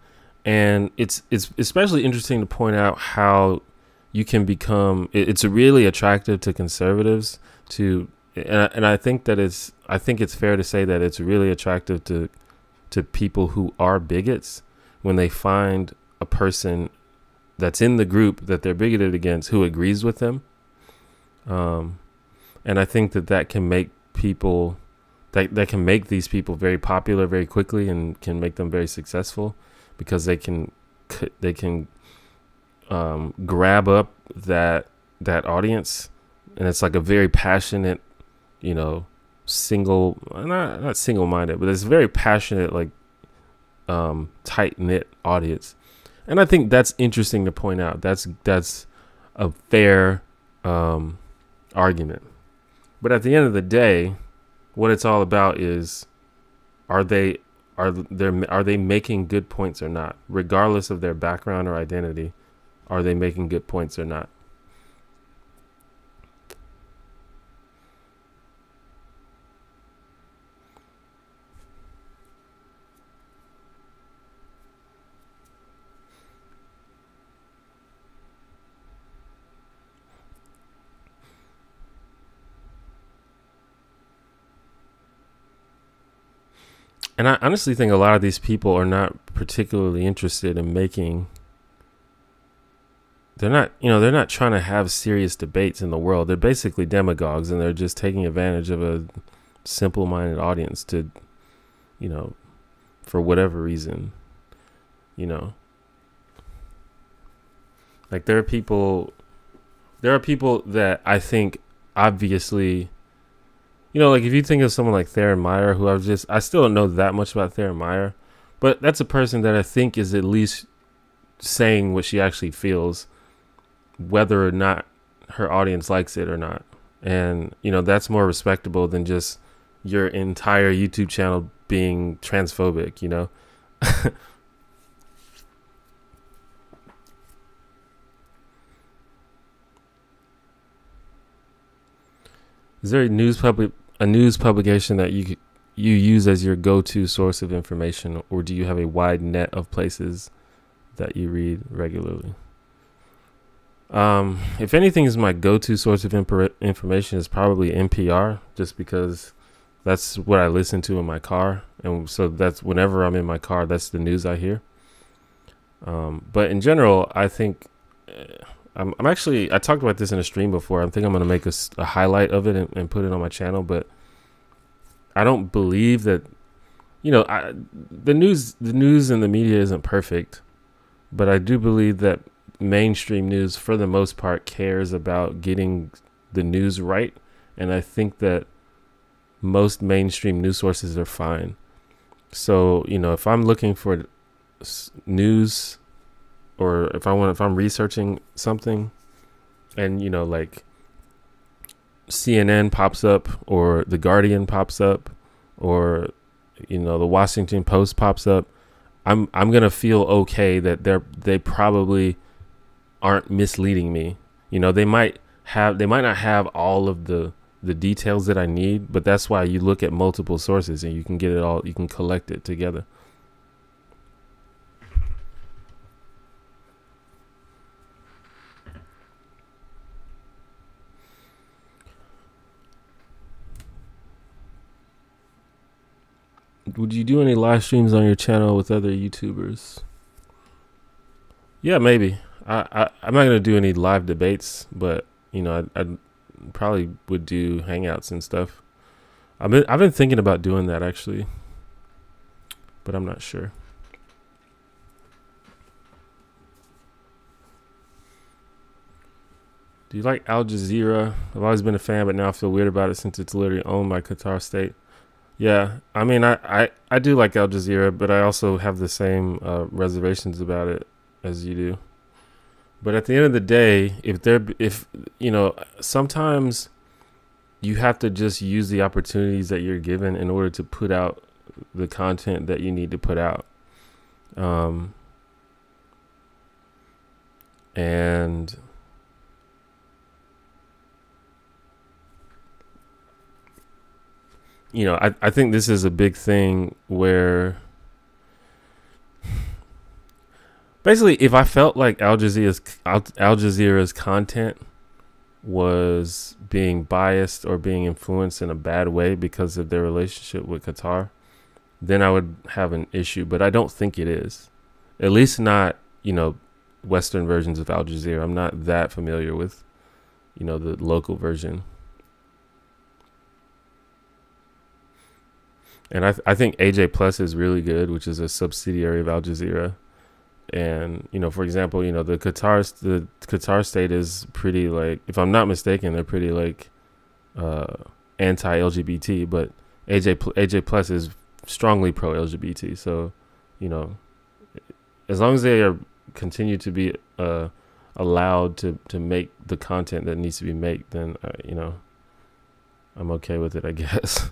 and it's especially interesting to point out how you can become. It's really attractive to conservatives to, and I think that I think it's fair to say that it's really attractive to people who are bigots when they find a person that's in the group that they're bigoted against who agrees with them. And I think that can make people that can make these people very popular very quickly and can make them very successful because they can grab up that audience, and it's like a very passionate, you know, not single-minded, but it's a very passionate, like tight-knit audience. And I think that's interesting to point out. That's a fair argument. But at the end of the day, what it's all about is are they making good points or not, regardless of their background or identity. Are they making good points or not? And I honestly think a lot of these people are not particularly interested in making. They're not trying to have serious debates in the world. They're basically demagogues, and they're just taking advantage of a simple-minded audience to, you know, for whatever reason, you know. Like there are people that I think obviously, you know, like if you think of someone like Theron Meyer, who I still don't know that much about Theron Meyer, but that's a person that I think is at least saying what she actually feels, whether or not her audience likes it or not. And, you know, that's more respectable than just your entire YouTube channel being transphobic, you know? Is there a news publication that you use as your go-to source of information, or do you have a wide net of places that you read regularly? If anything is my go-to source of information is probably NPR, just because that's what I listen to in my car, and so that's whenever I'm in my car, that's the news I hear. But in general, I think I'm actually, I talked about this in a stream before. I think I'm going to make a highlight of it and put it on my channel, but I don't believe that, you know, the news and the media isn't perfect, but I do believe that mainstream news, for the most part, cares about getting the news right. And I think that most mainstream news sources are fine. So, you know, if I'm looking for news, or if I'm researching something, and, you know, like CNN pops up, or The Guardian pops up, or, you know, the Washington Post pops up, I'm gonna feel okay that they probably aren't misleading me. You know, they might not have all of the details that I need, but that's why you look at multiple sources and you can get it all, you can collect it together. Would you do any live streams on your channel with other YouTubers? Yeah, maybe. I'm not gonna do any live debates, but, you know, I probably would do hangouts and stuff. I've been thinking about doing that actually, but I'm not sure. Do you like Al Jazeera? I've always been a fan, but now I feel weird about it since it's literally owned by Qatar State. Yeah, I mean, I do like Al Jazeera, but I also have the same reservations about it as you do. But at the end of the day, if you know, sometimes you have to just use the opportunities that you're given in order to put out the content that you need to put out. And you know, I think this is a big thing where basically if I felt like Al Jazeera's content was being biased or being influenced in a bad way because of their relationship with Qatar, then I would have an issue. But I don't think it is. At least not, you know, Western versions of Al Jazeera. I'm not that familiar with, you know, the local version. And I think AJ Plus is really good, which is a subsidiary of Al Jazeera. And, you know, for example, you know, the Qatar state is pretty, like, if I'm not mistaken, they're pretty like anti-LGBT, but AJ Plus is strongly pro-LGBT. So, you know, as long as they are continue to be allowed to make the content that needs to be made, then you know, I'm okay with it, I guess.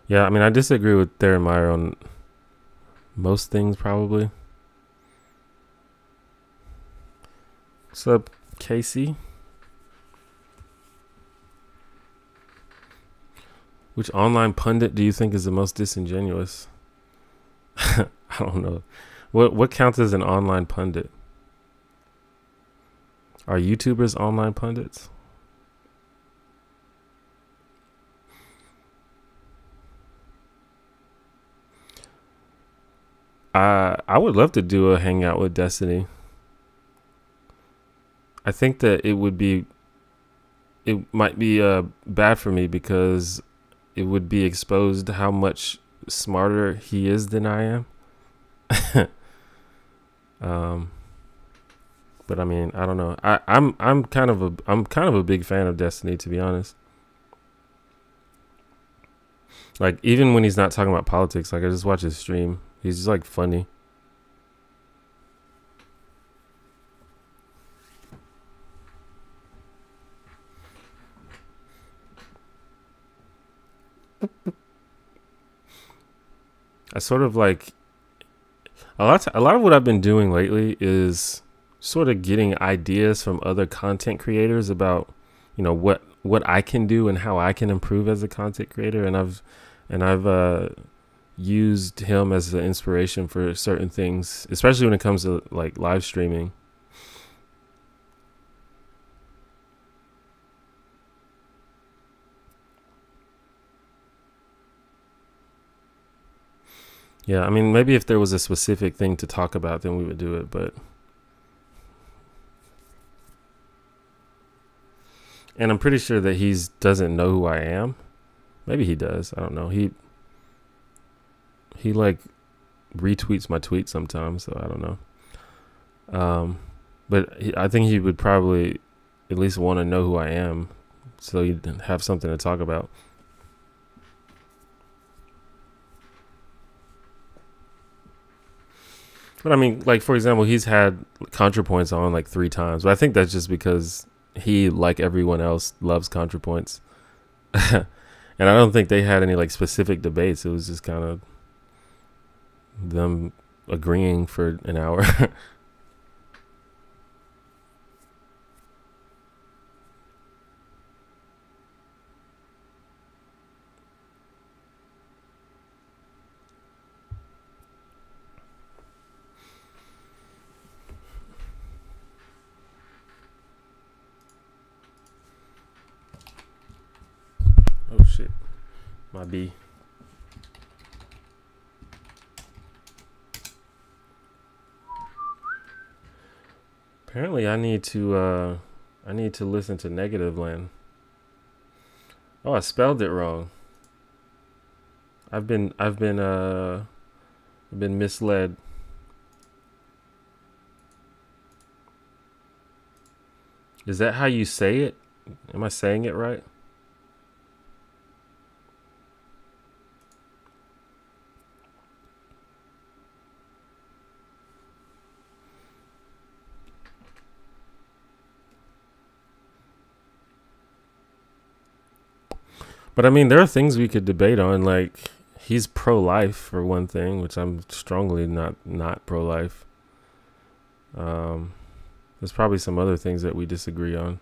Yeah, I mean, I disagree with Darren Meyer on most things, probably. What's up, Casey? Which online pundit do you think is the most disingenuous? I don't know. What counts as an online pundit? Are YouTubers online pundits? I would love to do a hangout with Destiny. I think that it might be bad for me because it would be exposed to how much smarter he is than I am. But I mean, I don't know. I'm kind of a big fan of Destiny, to be honest. Like, even when he's not talking about politics, like, I just watch his stream. He's just like funny. I sort of like a lot of what I've been doing lately is sort of getting ideas from other content creators about, you know, what I can do and how I can improve as a content creator, and I've used him as an inspiration for certain things, especially when it comes to like live streaming. Yeah, I mean, maybe if there was a specific thing to talk about, then we would do it, but and I'm pretty sure that he doesn't know who I am. Maybe he does. I don't know. He like retweets my tweets sometimes, so I don't know. But I think he would probably at least want to know who I am, so he'd have something to talk about. But I mean, like, for example, he's had ContraPoints on like 3 times, but I think that's just because he, like everyone else, loves ContraPoints. And I don't think they had any like specific debates. It was just kind of them agreeing for an hour. Oh shit, my B. Apparently, I need to listen to Negativeland. Oh, I spelled it wrong. I've been misled. Is that how you say it? Am I saying it right? But I mean, there are things we could debate on. Like, he's pro-life for one thing, which I'm strongly not pro-life. There's probably some other things that we disagree on.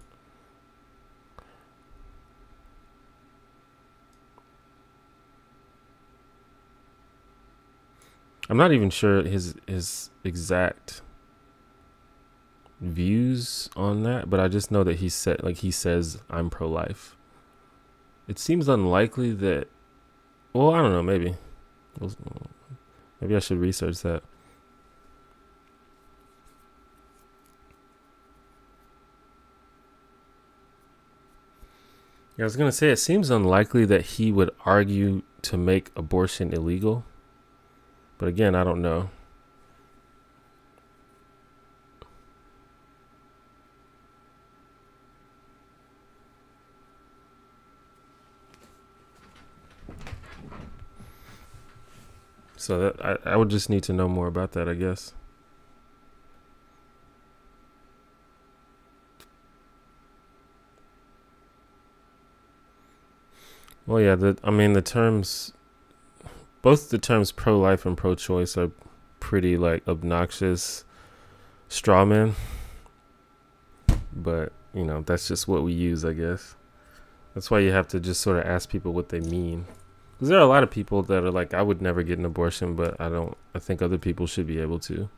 I'm not even sure his exact views on that, but I just know that he says I'm pro-life. It seems unlikely that. Well, I don't know. Maybe I should research that. Yeah, I was gonna say it seems unlikely that he would argue to make abortion illegal, but again, I don't know. So that I would just need to know more about that, I guess. Well, yeah, the terms, both the terms pro-life and pro-choice are pretty like obnoxious straw men, but that's just what we use, I guess. That's why you have to just sort of ask people what they mean. Because there are a lot of people that are like, I would never get an abortion, but I think other people should be able to.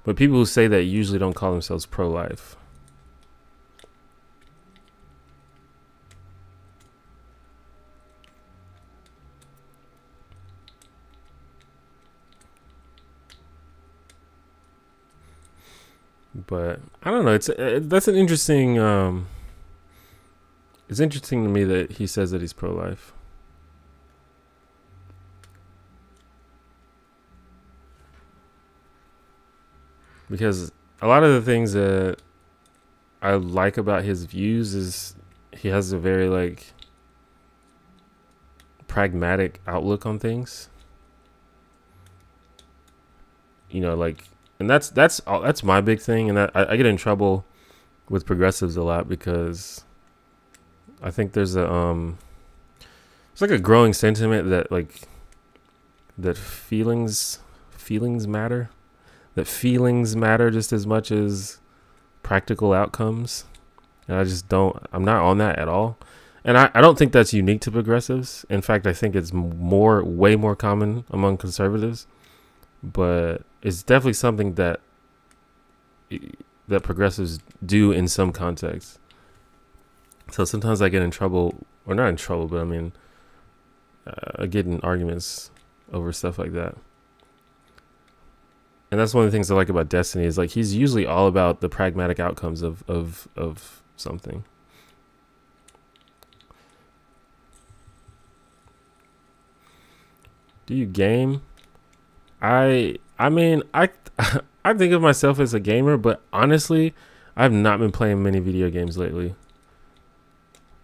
But people who say that usually don't call themselves pro-life. But I don't know. That's an interesting. It's interesting to me that he says that he's pro-life. Because a lot of the things that I like about his views is he has a very like pragmatic outlook on things. Like, and that's my big thing, and that I get in trouble with progressives a lot because I think there's it's like a growing sentiment that that feelings matter. That feelings matter just as much as practical outcomes. And I'm not on that at all. And I don't think that's unique to progressives. In fact, I think it's way more common among conservatives. But it's definitely something that progressives do in some contexts. So sometimes I get in trouble, or not in trouble, but I mean, I get in arguments over stuff like that. And that's one of the things I like about Destiny is like he's usually all about the pragmatic outcomes of something. Do you game? I mean I I think of myself as a gamer, but honestly, I've not been playing many video games lately.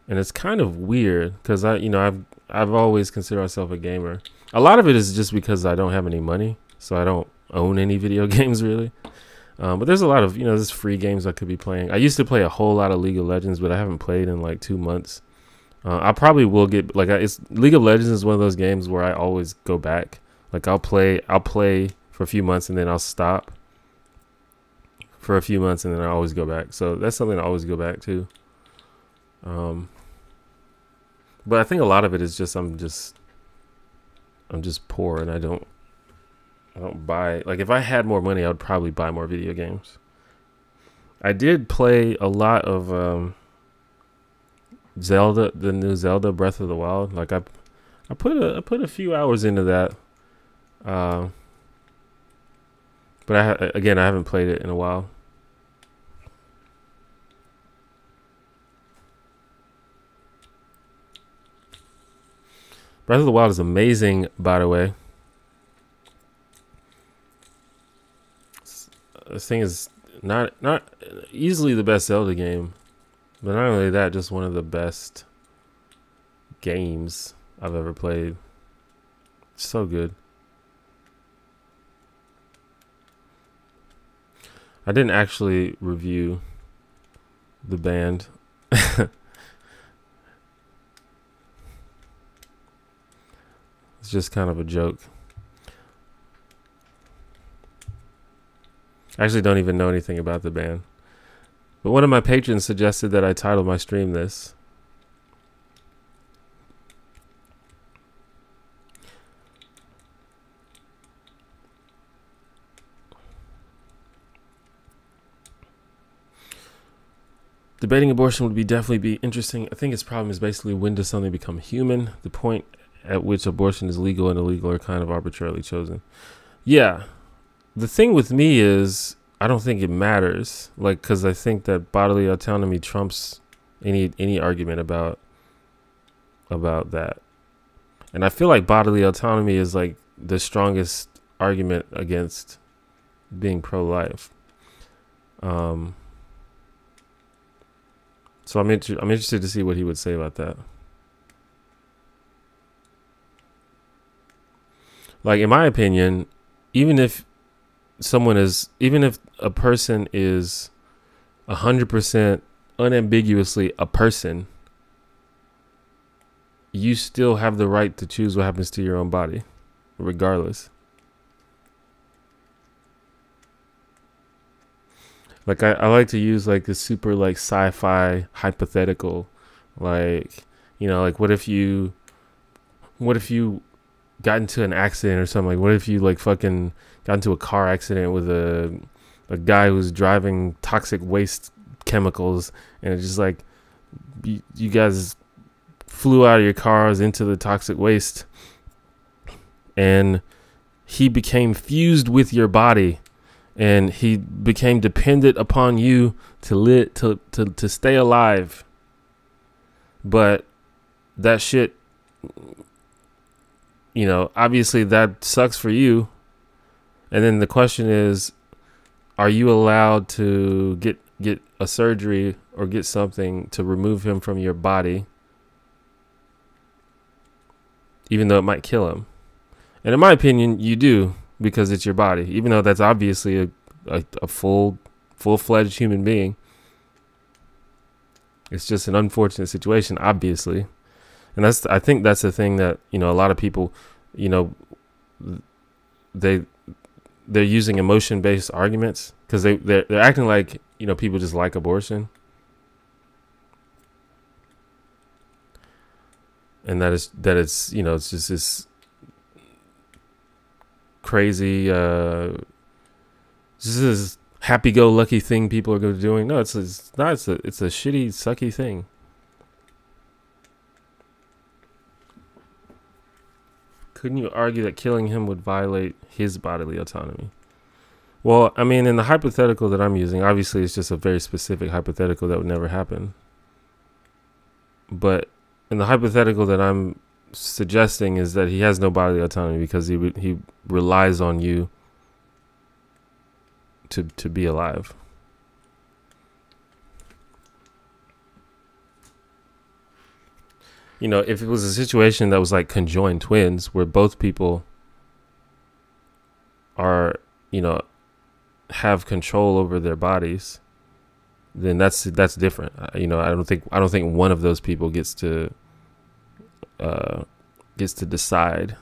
And it's kind of weird because I've always considered myself a gamer. A lot of it is just because I don't have any money, so I don't own any video games really. But there's a lot of there's free games I could be playing. I used to play a whole lot of League of Legends, but I haven't played in like 2 months. I probably will get it's League of Legends is one of those games where I always go back. Like I'll play for a few months and then I'll stop for a few months and then I always go back. So that's something I always go back to. But I think a lot of it is just I'm just poor and I don't buy, like if I had more money I would probably buy more video games. I did play a lot of Zelda, the new Zelda Breath of the Wild. Like I put a few hours into that. But I haven't played it in a while. Breath of the Wild is amazing, by the way. This thing is not easily the best Zelda game, but not only that, just one of the best games I've ever played. It's so good. I didn't actually review the band. It's just kind of a joke. I actually don't even know anything about the band. But one of my patrons suggested that I title my stream this. Debating abortion would definitely be interesting. I think its problem is basically, when does something become human? The point at which abortion is legal and illegal are kind of arbitrarily chosen. Yeah. The thing with me is, I don't think it matters. Like, because I think that bodily autonomy trumps any argument about that. And I feel like bodily autonomy is like the strongest argument against being pro-life. So I'm interested to see what he would say about that. Like, in my opinion, even if a person is 100% unambiguously a person, you still have the right to choose what happens to your own body, regardless. Like, I like to use like this super like sci-fi hypothetical, like, you know, like what if you got into an accident or something? Like, what if you like fucking got into a car accident with a guy who's driving toxic waste chemicals, and it's just like you guys flew out of your cars into the toxic waste, and he became fused with your body, and he became dependent upon you to stay alive. But that shit, you know, obviously that sucks for you. And then the question is, are you allowed to get a surgery or get something to remove him from your body, even though it might kill him? And in my opinion, you do, because it's your body, even though that's obviously a full-fledged human being. It's just an unfortunate situation, obviously. And I think that's the thing that, you know, a lot of people, you know, they're using emotion-based arguments, because they're acting like, you know, people just like abortion. And that it's, you know, it's just this crazy, this is happy-go-lucky thing people are doing. No, it's not. It's a shitty, sucky thing. Couldn't you argue that killing him would violate his bodily autonomy? Well, I mean, in the hypothetical that I'm using, obviously it's just a very specific hypothetical that would never happen. But in the hypothetical that I'm suggesting is that he has no bodily autonomy because he relies on you to be alive. You know, if it was a situation that was like conjoined twins, where both people are, you know, have control over their bodies, then that's different. You know, I don't think one of those people gets to decide.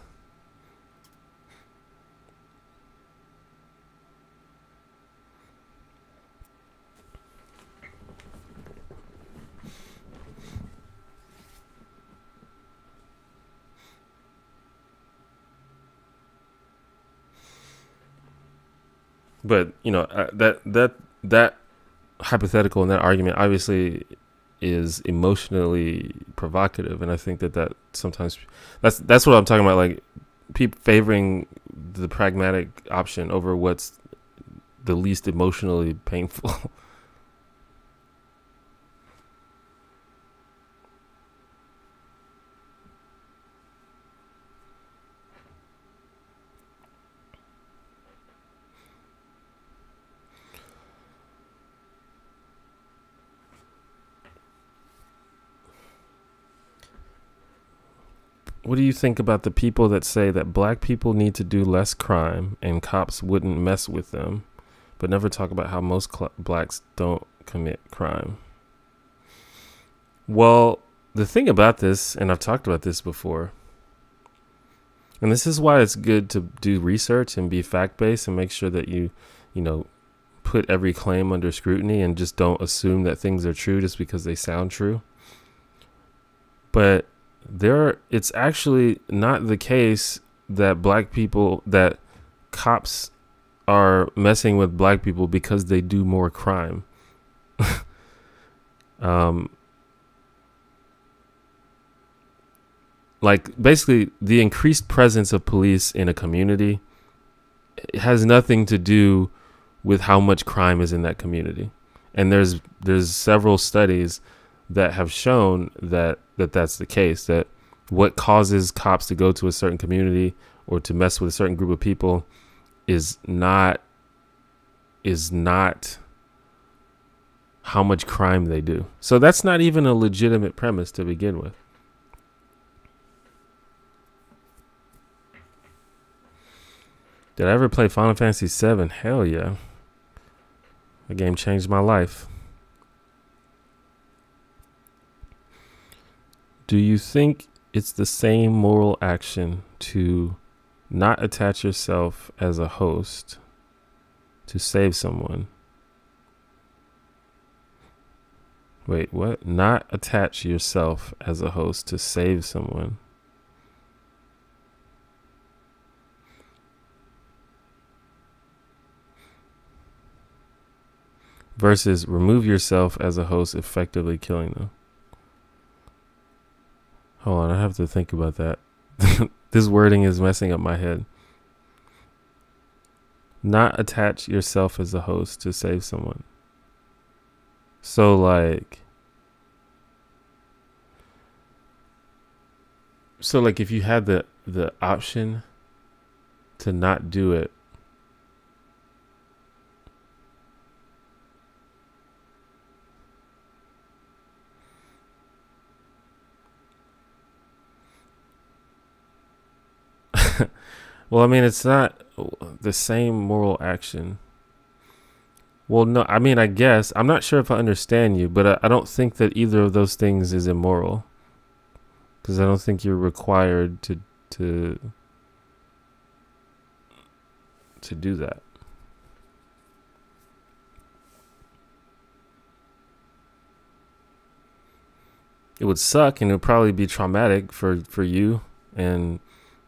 But, you know, that hypothetical and that argument obviously is emotionally provocative, and I think that sometimes that's what I'm talking about, like people favoring the pragmatic option over what's the least emotionally painful. what do you think about the people that say that black people need to do less crime and cops wouldn't mess with them, but never talk about how most blacks don't commit crime? Well, the thing about this, and I've talked about this before, and this is why it's good to do research and be fact-based and make sure that you put every claim under scrutiny and just don't assume that things are true just because they sound true. But it's actually not the case that that cops are messing with black people because they do more crime. Like basically the increased presence of police in a community has nothing to do with how much crime is in that community. And there's several studies that have shown that that's the case, that what causes cops to go to a certain community or to mess with a certain group of people is not how much crime they do. So that's not even a legitimate premise to begin with. Did I ever play Final Fantasy VII? Hell yeah. The game changed my life. Do you think it's the same moral action to not attach yourself as a host to save someone? Wait, what? Not attach yourself as a host to save someone. Versus remove yourself as a host, effectively killing them. Hold on, I have to think about that. This wording is messing up my head. Not attach yourself as a host to save someone. So like if you had the option to not do it, well, I mean, it's not the same moral action. Well, no, I mean, I guess. I'm not sure if I understand you, but I don't think that either of those things is immoral. Because I don't think you're required to do that. It would suck and it would probably be traumatic for you, and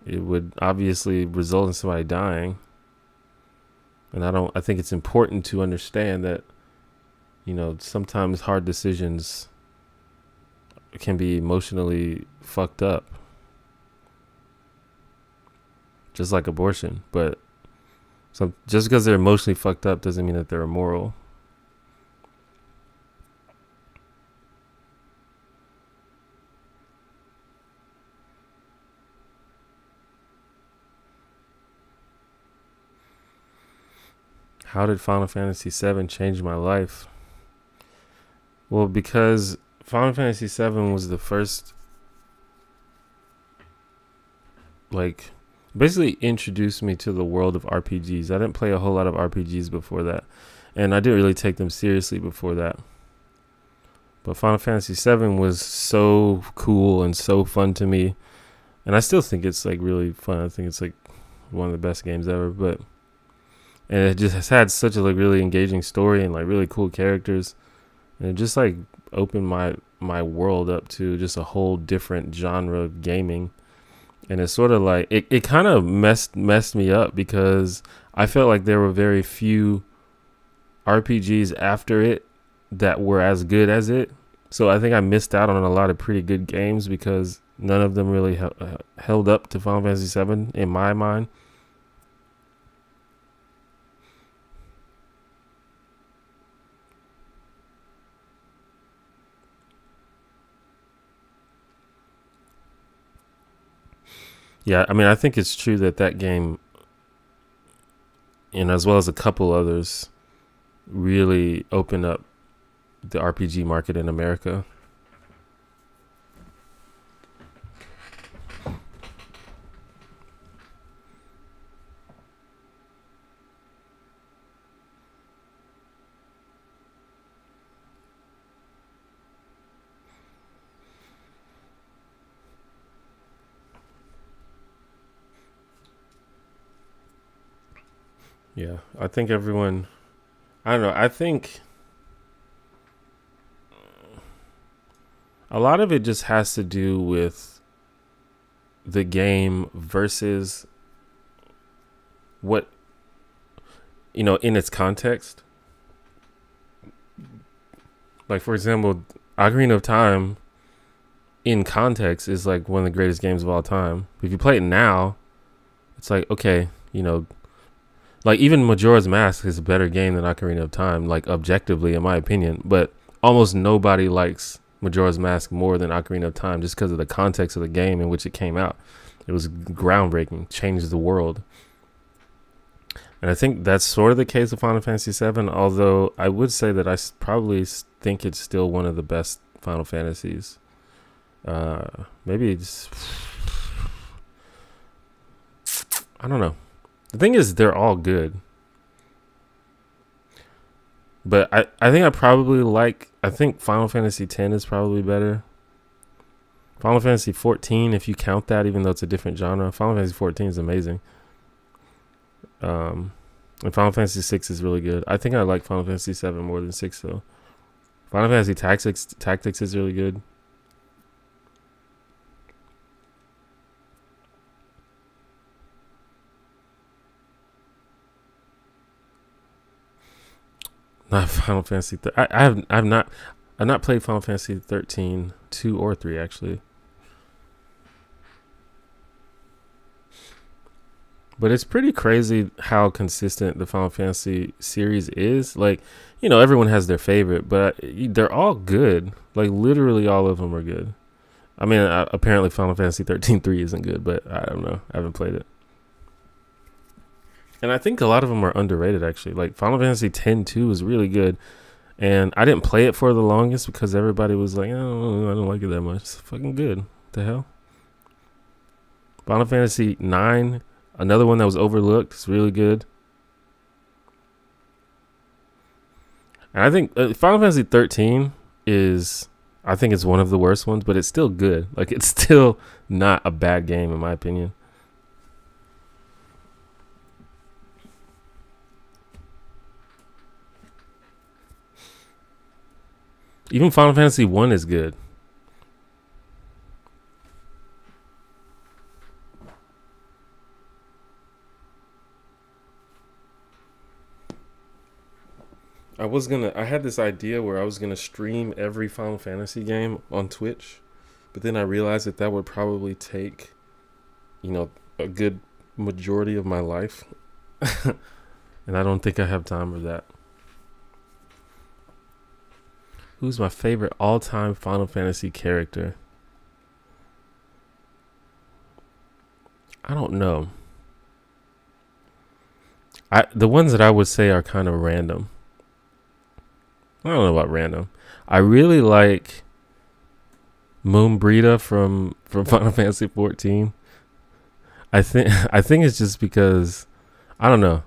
it would obviously result in somebody dying. And I think it's important to understand that, sometimes hard decisions can be emotionally fucked up. Just like abortion. But just because they're emotionally fucked up doesn't mean that they're immoral. How did Final Fantasy VII change my life? Well, because Final Fantasy VII was the first, basically introduced me to the world of RPGs. I didn't play a whole lot of RPGs before that, and I didn't really take them seriously before that. But Final Fantasy VII was so cool and so fun to me, and I still think it's really fun. I think it's one of the best games ever, and it just has had such a really engaging story and really cool characters. And it just opened my world up to just a whole different genre of gaming. And it's sort of it kind of messed me up because I felt like there were very few RPGs after it that were as good as it. So I think I missed out on a lot of pretty good games because none of them really held up to Final Fantasy VII in my mind. Yeah, I mean, I think it's true that game, as well as a couple others, really opened up the RPG market in America. Yeah, I think everyone. I don't know. I think a lot of it just has to do with the game versus what, in its context. Like, for example, Ocarina of Time in context is like one of the greatest games of all time. If you play it now, it's like, okay, like even Majora's Mask is a better game than Ocarina of Time, like objectively, in my opinion. But almost nobody likes Majora's Mask more than Ocarina of Time just because of the context of the game in which it came out. It was groundbreaking, changed the world. And I think that's sort of the case with Final Fantasy VII, although I would say that probably think it's still one of the best Final Fantasies. Maybe it's... I don't know. The thing is, they're all good. But I think I think Final Fantasy X is probably better. Final Fantasy 14, if you count that, even though it's a different genre, Final Fantasy 14 is amazing. And Final Fantasy 6 is really good. I think I like Final Fantasy 7 more than 6 though. Final Fantasy Tactics is really good. Not Final Fantasy. I've not played Final Fantasy 13, 2 or 3 actually. But it's pretty crazy how consistent the Final Fantasy series is. Like, everyone has their favorite, but they're all good. Like, literally all of them are good. I mean, apparently Final Fantasy 13-3 isn't good, but I don't know. I haven't played it. And I think a lot of them are underrated, actually. Like, Final Fantasy X-2 is really good. And I didn't play it for the longest because everybody was like, oh, I don't like it that much. It's fucking good. What the hell? Final Fantasy 9, another one that was overlooked. It's really good. And I think Final Fantasy 13 I think it's one of the worst ones, but it's still good. Like, it's still not a bad game, in my opinion. Even Final Fantasy 1 is good. I had this idea where I was gonna stream every Final Fantasy game on Twitch, but then I realized that would probably take, a good majority of my life. And I don't think I have time for that. Who's my favorite all-time Final Fantasy character? I don't know. The ones that I would say are kind of random. I don't know about random. I really like Moonbrita from Final Fantasy 14. I think it's just because I don't know.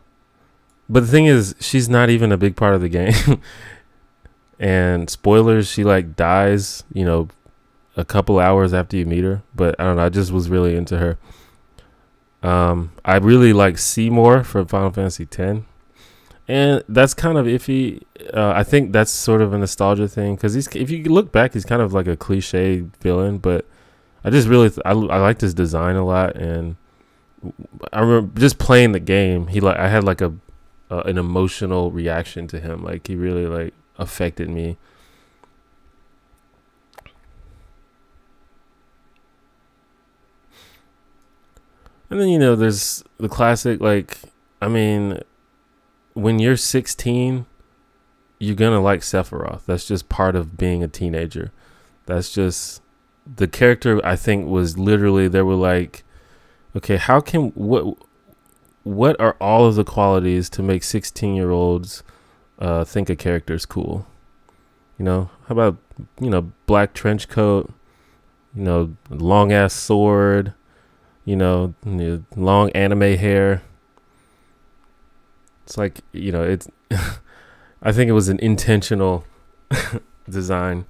But the thing is, she's not even a big part of the game. And spoilers, she like dies, a couple hours after you meet her. But I don't know, I just was really into her. I really like Seymour from Final Fantasy X. And that's kind of iffy. I think that's sort of a nostalgia thing because if you look back, he's kind of like a cliche villain. But I just really I liked his design a lot, and I remember just playing the game. I had like an emotional reaction to him. Like he really like affected me. And then there's the classic. Like I mean, when you're 16, you're gonna like Sephiroth. That's just part of being a teenager. That's just the character. I think was literally they were like, okay, what are all of the qualities to make 16-year-olds think a character is cool? How about black trench coat, long ass sword, long anime hair. It's like, it's I think it was an intentional design.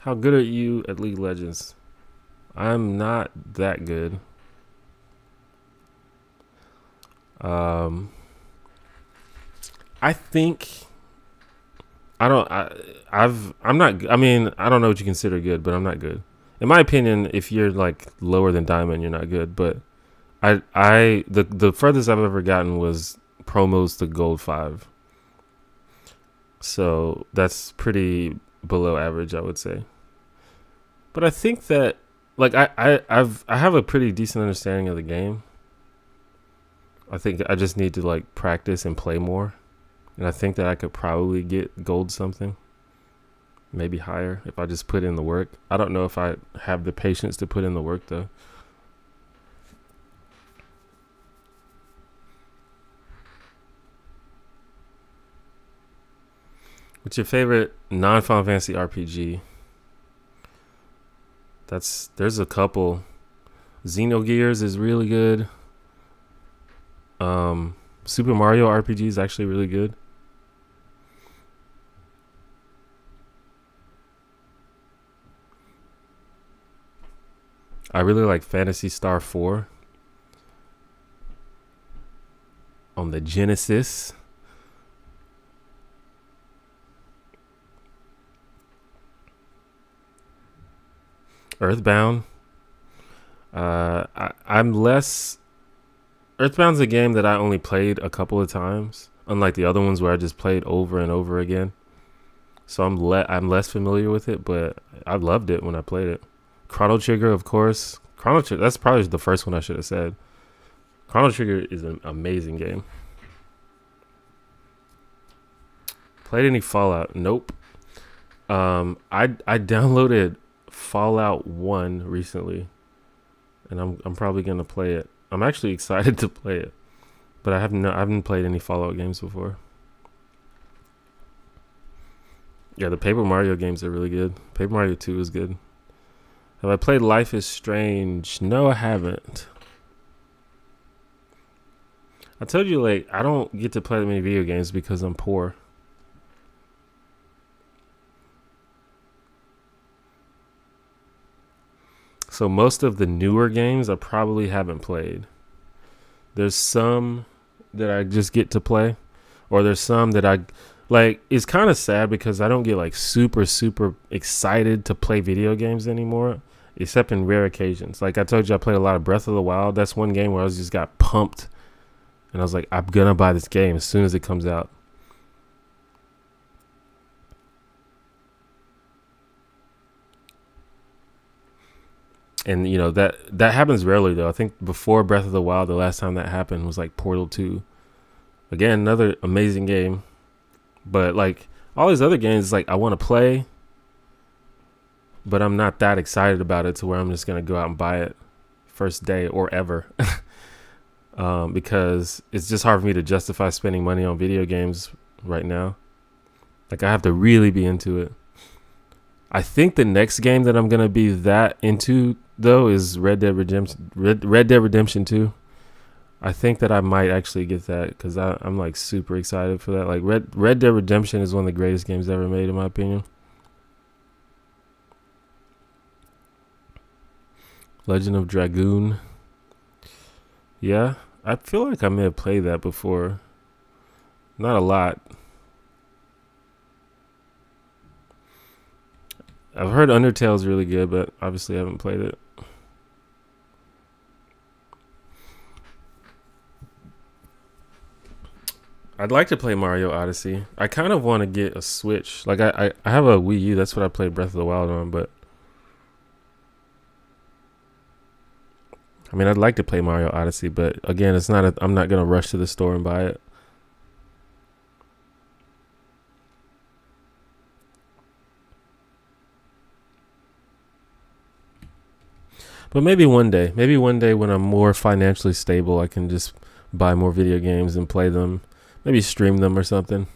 How good are you at League of Legends? I'm not that good. I think I don't. I'm not. I mean, I don't know what you consider good, but I'm not good. In my opinion, if you're like lower than diamond, you're not good. But the furthest I've ever gotten was promos to gold 5. So that's pretty below average, I would say. But I think that like I have a pretty decent understanding of the game. I think I just need to like practice and play more. And I think that I could probably get gold something. Maybe higher if I just put in the work. I don't know if I have the patience to put in the work though. What's your favorite non-Final Fantasy RPG? There's a couple. Xenogears is really good. Super Mario RPG is actually really good. I really like Phantasy Star 4 on the Genesis. Earthbound. I'm less. Earthbound's a game that I only played a couple of times, unlike the other ones where I just played over and over again. So I'm less familiar with it, but I loved it when I played it. Chrono Trigger, of course. Chrono Trigger. That's probably the first one I should have said. Chrono Trigger is an amazing game. Played any Fallout? Nope. I downloaded Fallout 1 recently, and I'm probably gonna play it. I'm actually excited to play it, but I haven't played any Fallout games before. Yeah, the Paper Mario games are really good. Paper Mario 2 is good. Have I played Life is Strange? No, I haven't. I told you, like, I don't get to play that many video games because I'm poor. So most of the newer games I probably haven't played. There's some that I just get to play, or there's some that I like. It's kind of sad because I don't get like super excited to play video games anymore, except in rare occasions. Like I told you, I played a lot of Breath of the Wild. That's one game where I just got pumped, and I was like, I'm gonna buy this game as soon as it comes out. And you know that happens rarely though. I think before Breath of the Wild, the last time that happened was like Portal 2. Again, another amazing game. But like all these other games, like I want to play, but I'm not that excited about it to where I'm just gonna go out and buy it first day or ever. Because it's just hard for me to justify spending money on video games right now. Like I have to really be into it. I think the next game that I'm gonna be that into though is Red Dead Redemption 2. I think that I might actually get that because I'm like super excited for that. Like Red Dead Redemption is one of the greatest games ever made in my opinion. Legend of Dragoon. Yeah, I feel like I may have played that before. Not a lot. I've heard Undertale's really good, but obviously I haven't played it. I'd like to play Mario Odyssey. I kind of want to get a Switch. Like I have a Wii U. That's what I played Breath of the Wild on. But I mean, I'd like to play Mario Odyssey. But again, it's not. I'm not gonna rush to the store and buy it. But maybe one day when I'm more financially stable, I can just buy more video games and play them. Maybe stream them or something.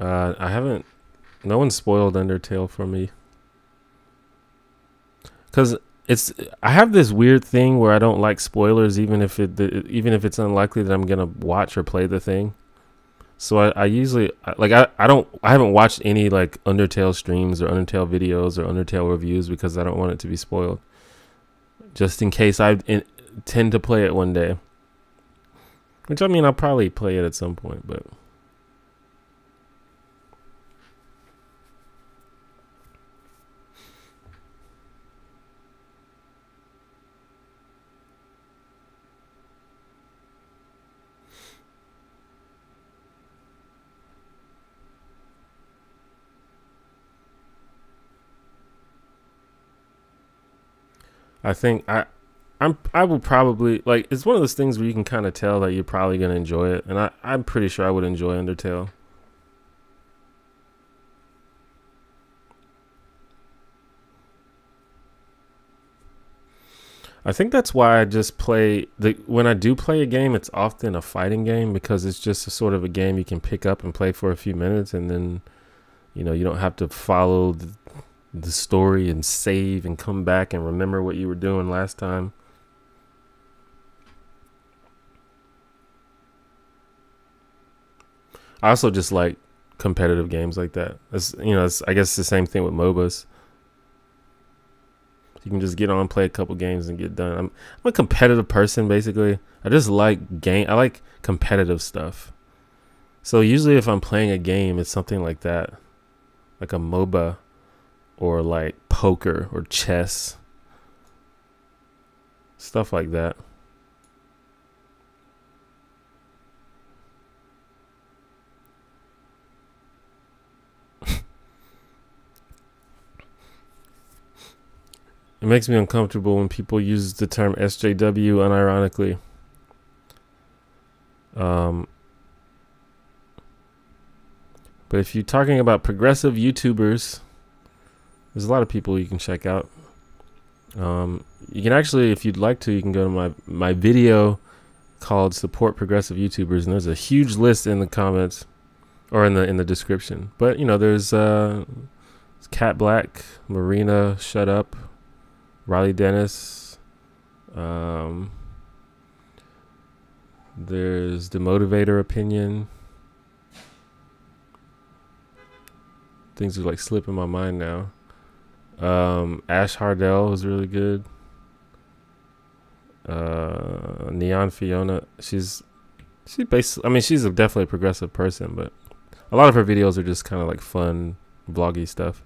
I haven't. No one spoiled Undertale for me. Cause I have this weird thing where I don't like spoilers, even if it's unlikely that I'm gonna watch or play the thing. So I usually I haven't watched any like Undertale streams or Undertale videos or Undertale reviews because I don't want it to be spoiled. Just in case I intend to play it one day. Which I mean, I'll probably play it at some point, but. I think I will probably like, it's one of those things where you can kind of tell that you're probably gonna enjoy it, and I'm pretty sure I would enjoy Undertale. I think that's why I just play when I do play a game, it's often a fighting game because it's just a sort of a game you can pick up and play for a few minutes, and then you don't have to follow the story and save and come back and remember what you were doing last time. I also just like competitive games like that. I guess the same thing with MOBAs. You can just get on, play a couple games, and get done. I'm a competitive person, basically. I just like I like competitive stuff. So usually, if I'm playing a game, it's something like that, like a MOBA, or like poker or chess, stuff like that. It makes me uncomfortable when people use the term SJW unironically. But if you're talking about progressive YouTubers, there's a lot of people you can check out. You can actually, if you'd like to, you can go to my video called Support Progressive YouTubers, and there's a huge list in the comments or in the description. But there's Cat Black, Marina, Shut Up, Riley Dennis. There's the Motivator Opinion. Things are like slipping my mind now. Ash Hardell was really good. Neon Fiona, she's basically, I mean, she's definitely a progressive person, but a lot of her videos are just kind of like fun, vloggy stuff.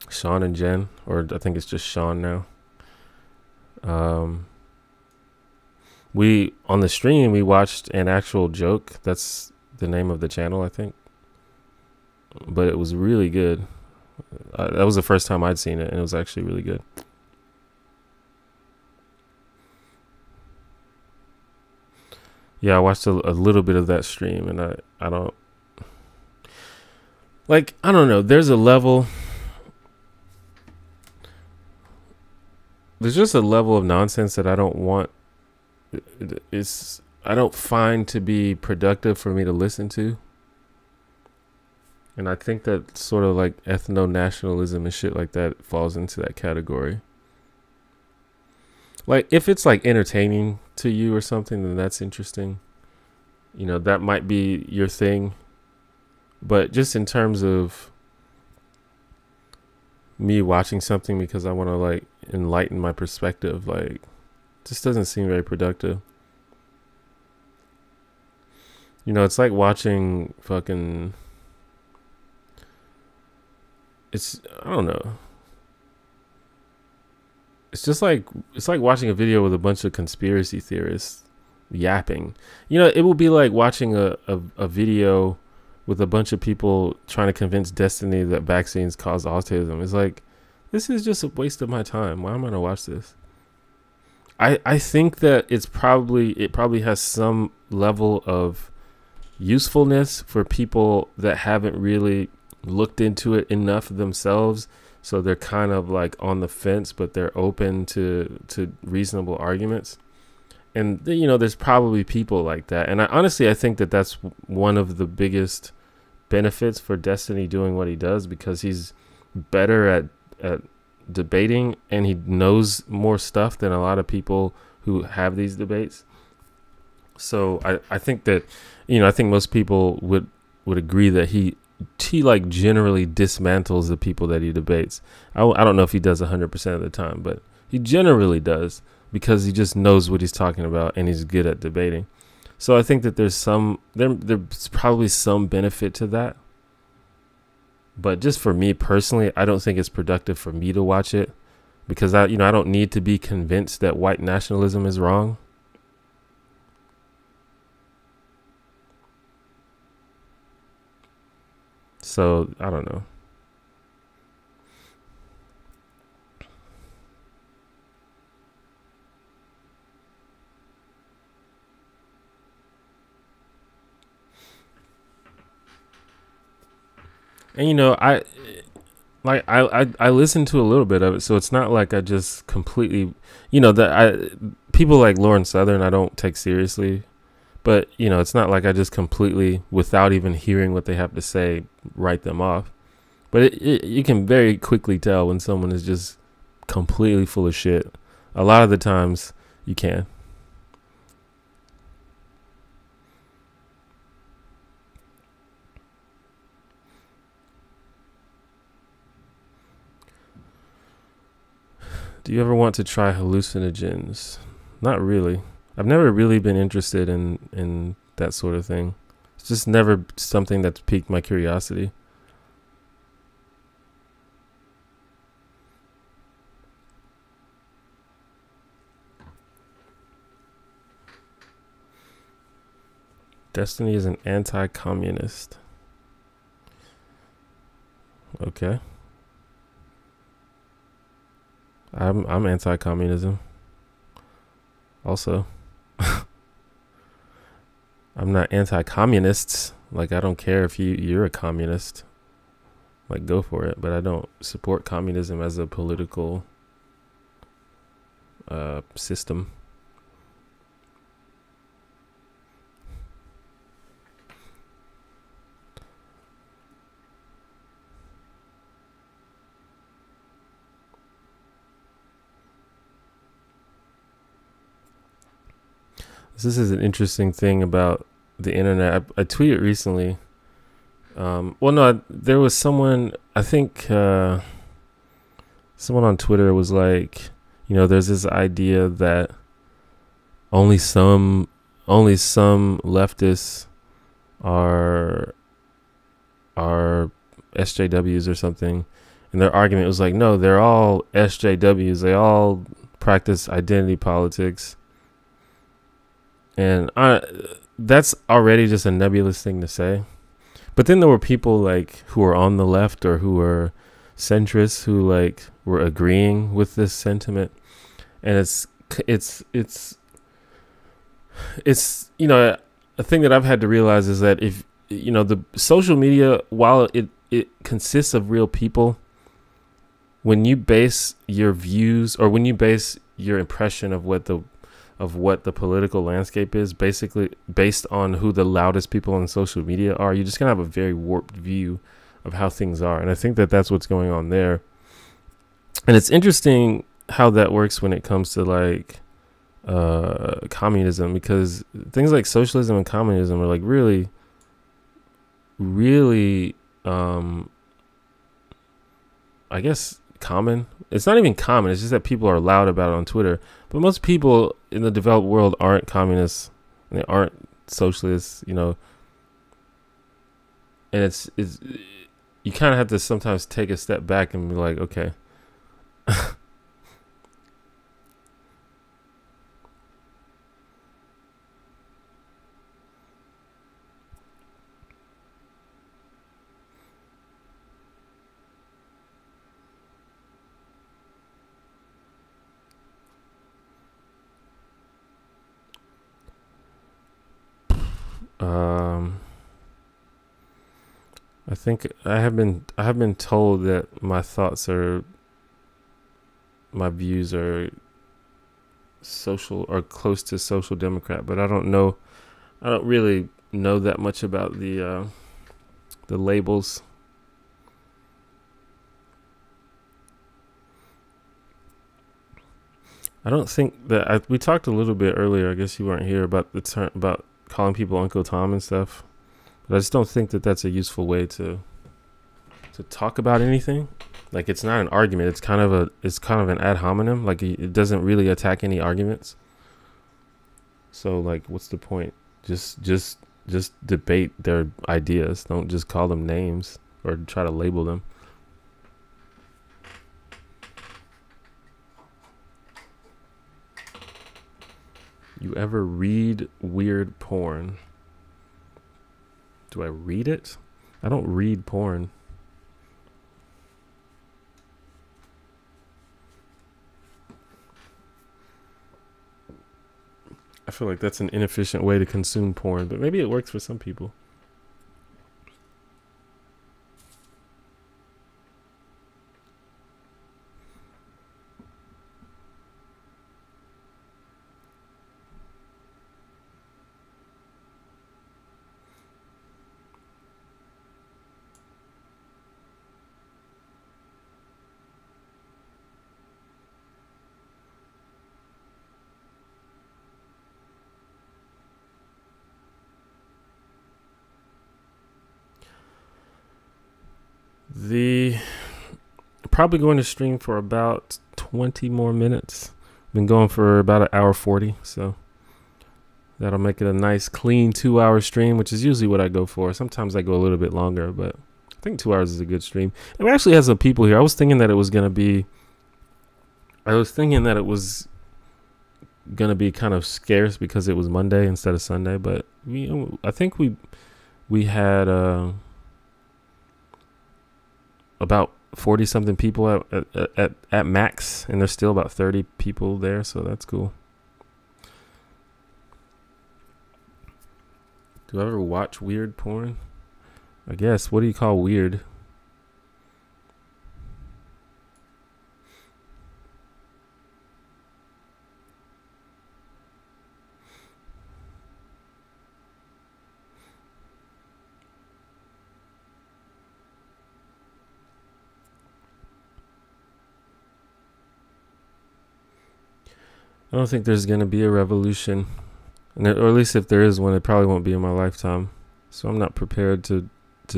Sean and Jen, or I think it's just Sean now. We on the stream we watched An Actual Joke. That's the name of the channel, I think. But it was really good. That was the first time I'd seen it, and it was actually really good. Yeah, I watched a little bit of that stream, and I don't know. There's a level. There's just a level of nonsense that I don't want. I don't find to be productive for me to listen to. And I think that sort of like ethno-nationalism and shit like that falls into that category. Like, if it's like entertaining to you or something, then that's interesting. That might be your thing. But just in terms of me watching something because I want to like enlighten my perspective, like, just doesn't seem very productive. It's like watching fucking, I don't know. It's like watching a video with a bunch of conspiracy theorists yapping. It will be like watching a video with a bunch of people trying to convince Destiny that vaccines cause autism. It's like, this is just a waste of my time. Why am I gonna watch this? I think that it probably has some level of usefulness for people that haven't really looked into it enough themselves, so they're kind of like on the fence, but they're open to reasonable arguments. And you know, there's probably people like that. And I think that that's one of the biggest benefits for Destiny doing what he does, because he's better at debating, and he knows more stuff than a lot of people who have these debates. So I think that, you know, I think most people would agree that he like generally dismantles the people that he debates. I don't know if he does 100% of the time, but he generally does, because he just knows what he's talking about and he's good at debating. So I think that there's probably some benefit to that. But just for me personally, I don't think it's productive for me to watch it, because I don't need to be convinced that white nationalism is wrong. So I don't know. And you know, I listened to a little bit of it, so it's not like I just completely, you know, people like Lauren Southern I don't take seriously, but you know, it's not like I just completely, without even hearing what they have to say, write them off. But you can very quickly tell when someone is just completely full of shit. A lot of the times you can. Do you ever want to try hallucinogens? Not really. I've never really been interested in that sort of thing. It's just never something that's piqued my curiosity. Destiny is an anti-communist. Okay. I'm anti-communism. Also, I'm not anti-communists. Like, I don't care if you're a communist. Like, go for it. But I don't support communism as a political system. This is an interesting thing about the internet. I tweeted recently. There was someone, I think someone on Twitter was like, you know, there's this idea that only some leftists are SJWs or something. And their argument was like, no, they're all SJWs. They all practice identity politics. And that's already just a nebulous thing to say. But then there were people like who were on the left or who were centrists who like were agreeing with this sentiment. And it's you know, a thing that I've had to realize is that if, you know, the social media, while it consists of real people, when you base your views, or when you base your impression of what the political landscape is basically based on who the loudest people on social media are, you're just gonna have a very warped view of how things are. And I think that that's what's going on there. And it's interesting how that works when it comes to like communism, because things like socialism and communism are like really I guess common. It's not even common, it's just that people are loud about it on Twitter. But most people in the developed world aren't communists, and they aren't socialists, you know. And it's you kind of have to sometimes take a step back and be like, okay. I think I have been told that my views are social or close to social democrat, but I don't know. I don't really know that much about the labels. I don't think that we talked a little bit earlier. I guess you weren't here about the term about calling people Uncle Tom and stuff. But I just don't think that that's a useful way to talk about anything. Like, it's not an argument. It's kind of an ad hominem. Like, it doesn't really attack any arguments. So, like, what's the point? Just debate their ideas. Don't just call them names or try to label them. You ever read weird porn? Do I read it? I don't read porn. I feel like that's an inefficient way to consume porn, but maybe it works for some people. Probably going to stream for about 20 more minutes. Been going for about an hour 40, so that'll make it a nice clean 2-hour stream, which is usually what I go for. Sometimes I go a little bit longer, but I think 2 hours is a good stream. And we actually have some people here. I was thinking that it was gonna be kind of scarce because it was Monday instead of Sunday, but I think we had about 40 something people at max, and there's still about 30 people there, so that's cool. Do I ever watch weird porn? I guess. What do you call weird? I don't think there's going to be a revolution. Or at least if there is one, it probably won't be in my lifetime. So I'm not prepared to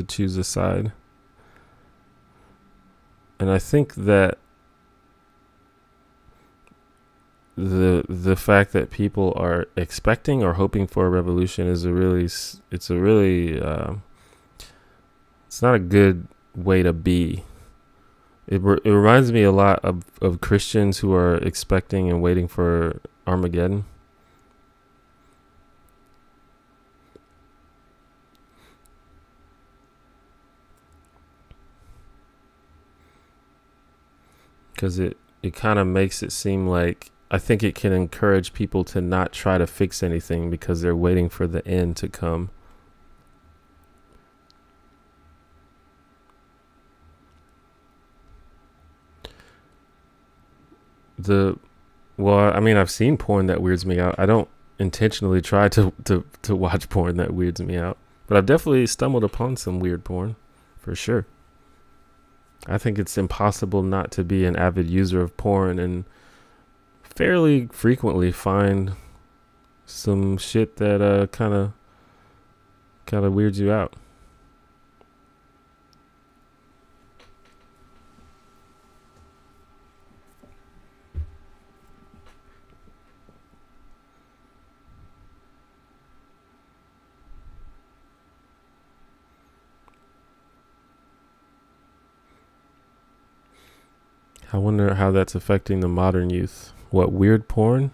choose a side. And I think that the fact that people are expecting or hoping for a revolution is it's not a good way to be. It reminds me a lot of Christians who are expecting and waiting for Armageddon. Because it kind of makes it seem like, I think it can encourage people to not try to fix anything because they're waiting for the end to come. I've seen porn that weirds me out. I don't intentionally try to watch porn that weirds me out, but I've definitely stumbled upon some weird porn, for sure. I think it's impossible not to be an avid user of porn and fairly frequently find some shit that kind of weirds you out. I wonder how that's affecting the modern youth. What, weird porn?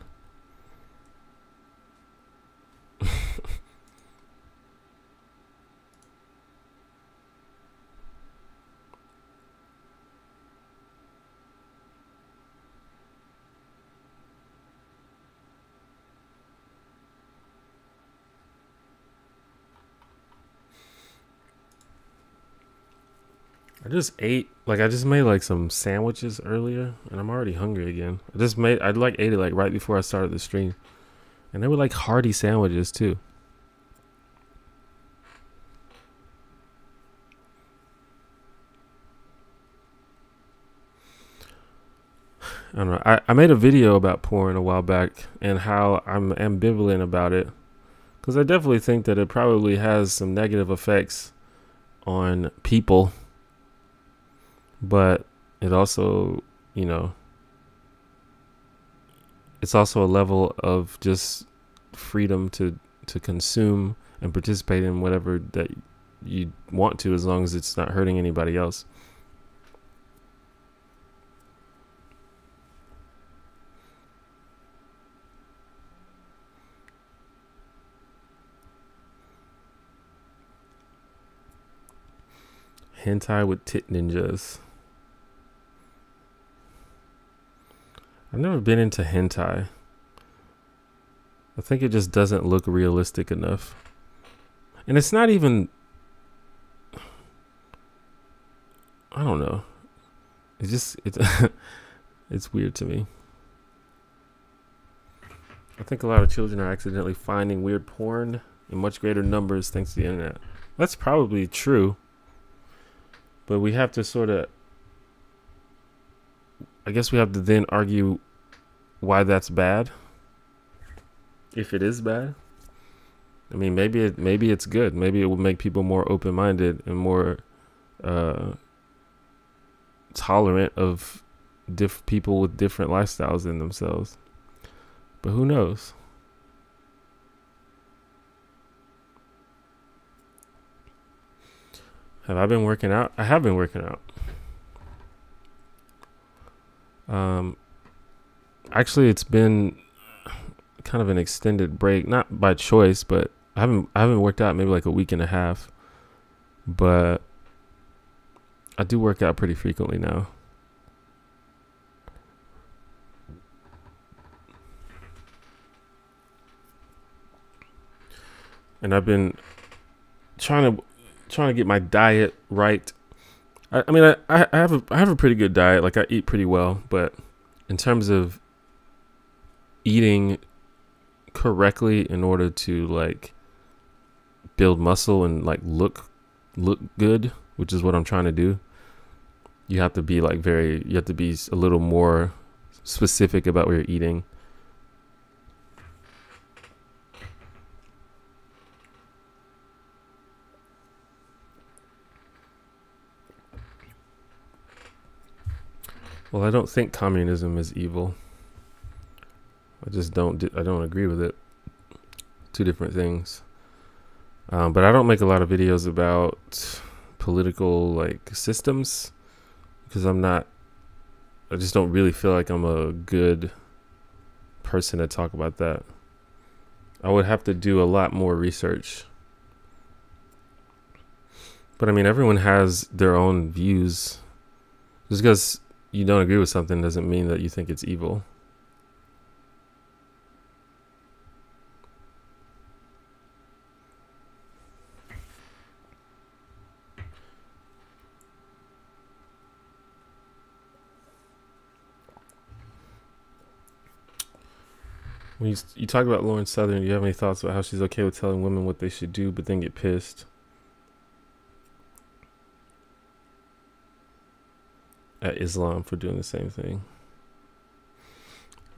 I just ate, like, I just made like some sandwiches earlier, and I'm already hungry again. I like ate it like right before I started the stream, and they were like hearty sandwiches too. I don't know. I made a video about porn a while back and how I'm ambivalent about it, because I definitely think that it probably has some negative effects on people, but it also, you know, it's also a level of just freedom to consume and participate in whatever that you want to, as long as it's not hurting anybody else. Hentai with tit ninjas. I've never been into hentai. I think it just doesn't look realistic enough. And it's not even, I don't know. It's it's weird to me. I think a lot of children are accidentally finding weird porn in much greater numbers thanks to the internet. That's probably true. But we have to sort of, I guess we have to then argue why that's bad. If it is bad. I mean, maybe it's good. Maybe it will make people more open-minded and more tolerant of people with different lifestyles than themselves. But who knows? Have I been working out? I have been working out. Actually, it's been kind of an extended break, not by choice, but I haven't worked out maybe like a week and a half. But I do work out pretty frequently now. And I've been trying to get my diet right. I mean, I have a pretty good diet. Like, I eat pretty well, but in terms of eating correctly in order to like build muscle and like look good, which is what I'm trying to do, you have to be a little more specific about what you're eating. Well, I don't think communism is evil. I don't agree with it. Two different things. But I don't make a lot of videos about political like systems because I just don't really feel like I'm a good person to talk about that. I would have to do a lot more research. But I mean, everyone has their own views. Just because you don't agree with something doesn't mean that you think it's evil. When you talk about Lauren Southern, do you have any thoughts about how she's okay with telling women what they should do, but then get pissed at Islam for doing the same thing?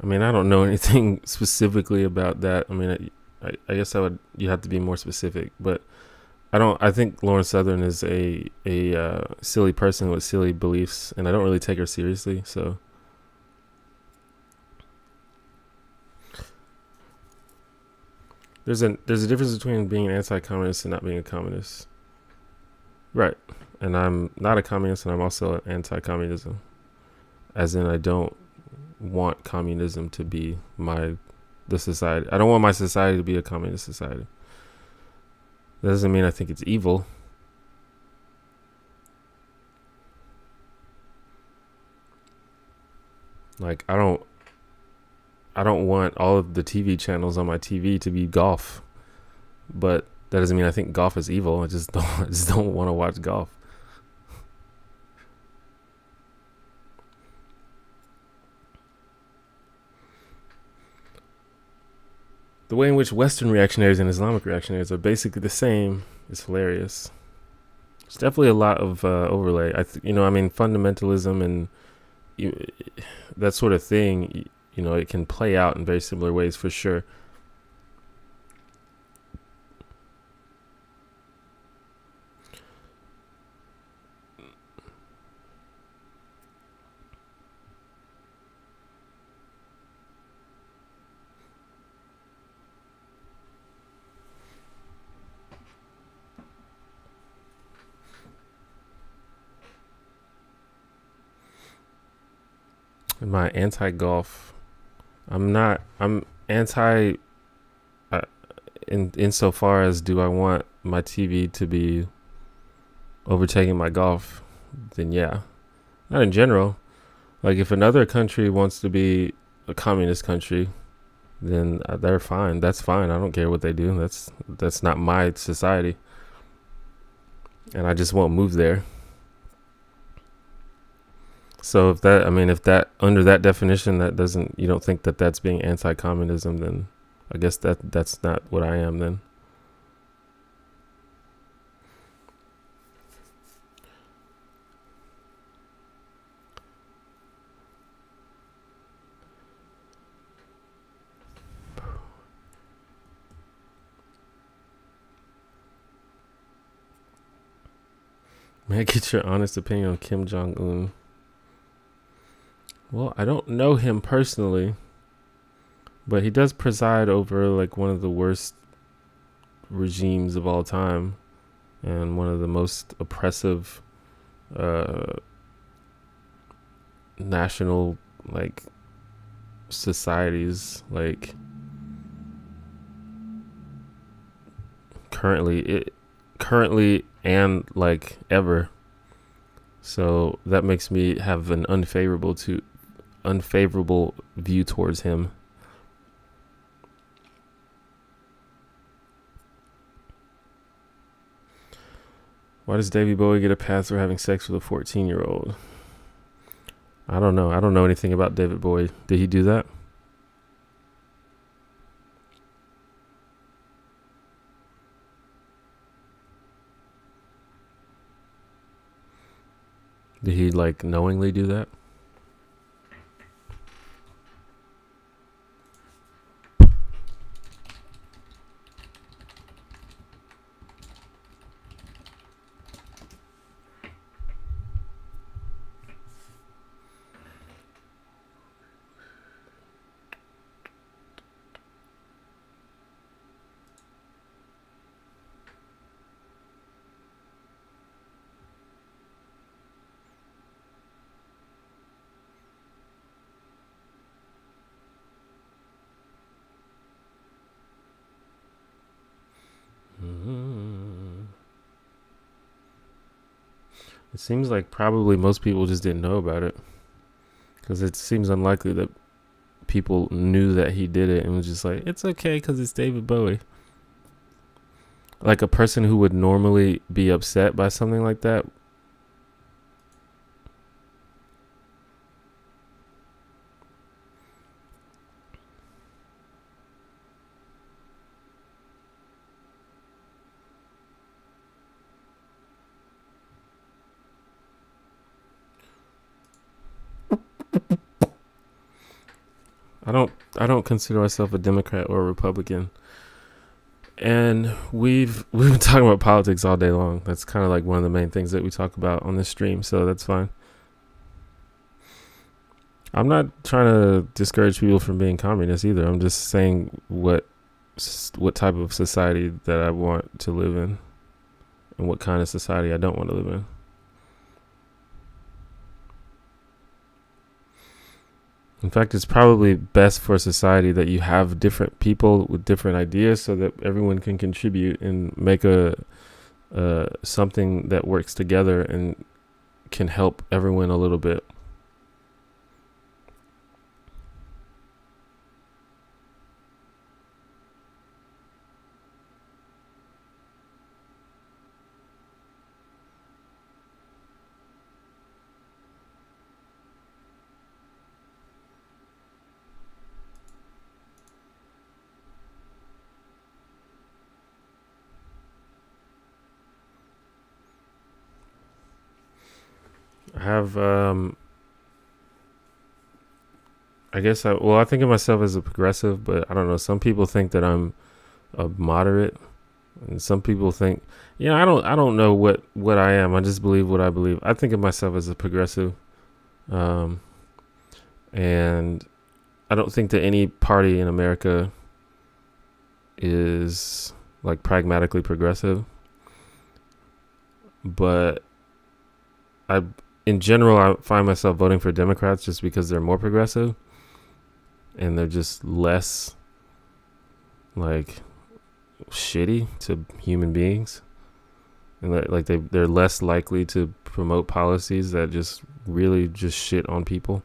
I mean, I don't know anything specifically about that. I mean, I guess you have to be more specific, but I think Lauren Southern is a silly person with silly beliefs, and I don't really take her seriously, so. There's a difference between being an anti-communist and not being a communist. Right. And I'm not a communist, and I'm also anti-communism. As in, I don't want communism to be the society. I don't want my society to be a communist society. That doesn't mean I think it's evil. Like, I don't want all of the TV channels on my TV to be golf, but that doesn't mean I think golf is evil. I just don't want to watch golf. The way in which Western reactionaries and Islamic reactionaries are basically the same is hilarious. There's definitely a lot of overlay. I mean, fundamentalism and that sort of thing, it can play out in very similar ways for sure. Am I anti-golf? I'm not. I'm anti. Insofar as, do I want my TV to be overtaking my golf? Then yeah. Not in general. Like, if another country wants to be a communist country, then they're fine. That's fine. I don't care what they do. That's not my society, and I just won't move there. So if that under that definition, you don't think that that's being anti-communism, then I guess that's not what I am then. May I get your honest opinion on Kim Jong-un? Well, I don't know him personally, but he does preside over like one of the worst regimes of all time and one of the most oppressive national like societies, like currently and like ever. So that makes me have an unfavorable view towards him. Why does David Bowie get a pass for having sex with a 14-year-old? I don't know. I don't know anything about David Bowie. Did he do that? Did he like knowingly do that? It seems like probably most people just didn't know about it, because it seems unlikely that people knew that he did it and was just like, it's okay because it's David Bowie. Like a person who would normally be upset by something like that. I don't consider myself a Democrat or a Republican. And we've been talking about politics all day long. That's kind of like one of the main things that we talk about on this stream, so that's fine. I'm not trying to discourage people from being communists either. I'm just saying what type of society that I want to live in and what kind of society I don't want to live in. In fact, it's probably best for society that you have different people with different ideas so that everyone can contribute and make a something that works together and can help everyone a little bit. I have I guess I think of myself as a progressive, but I don't know. Some people think that I'm a moderate, and some people think, I don't know what I am. I just believe what I believe. I think of myself as a progressive, um, and I don't think that any party in America is like pragmatically progressive, but I, in general, I find myself voting for Democrats just because they're more progressive and they're just less like shitty to human beings, and like they're less likely to promote policies that just really just shit on people.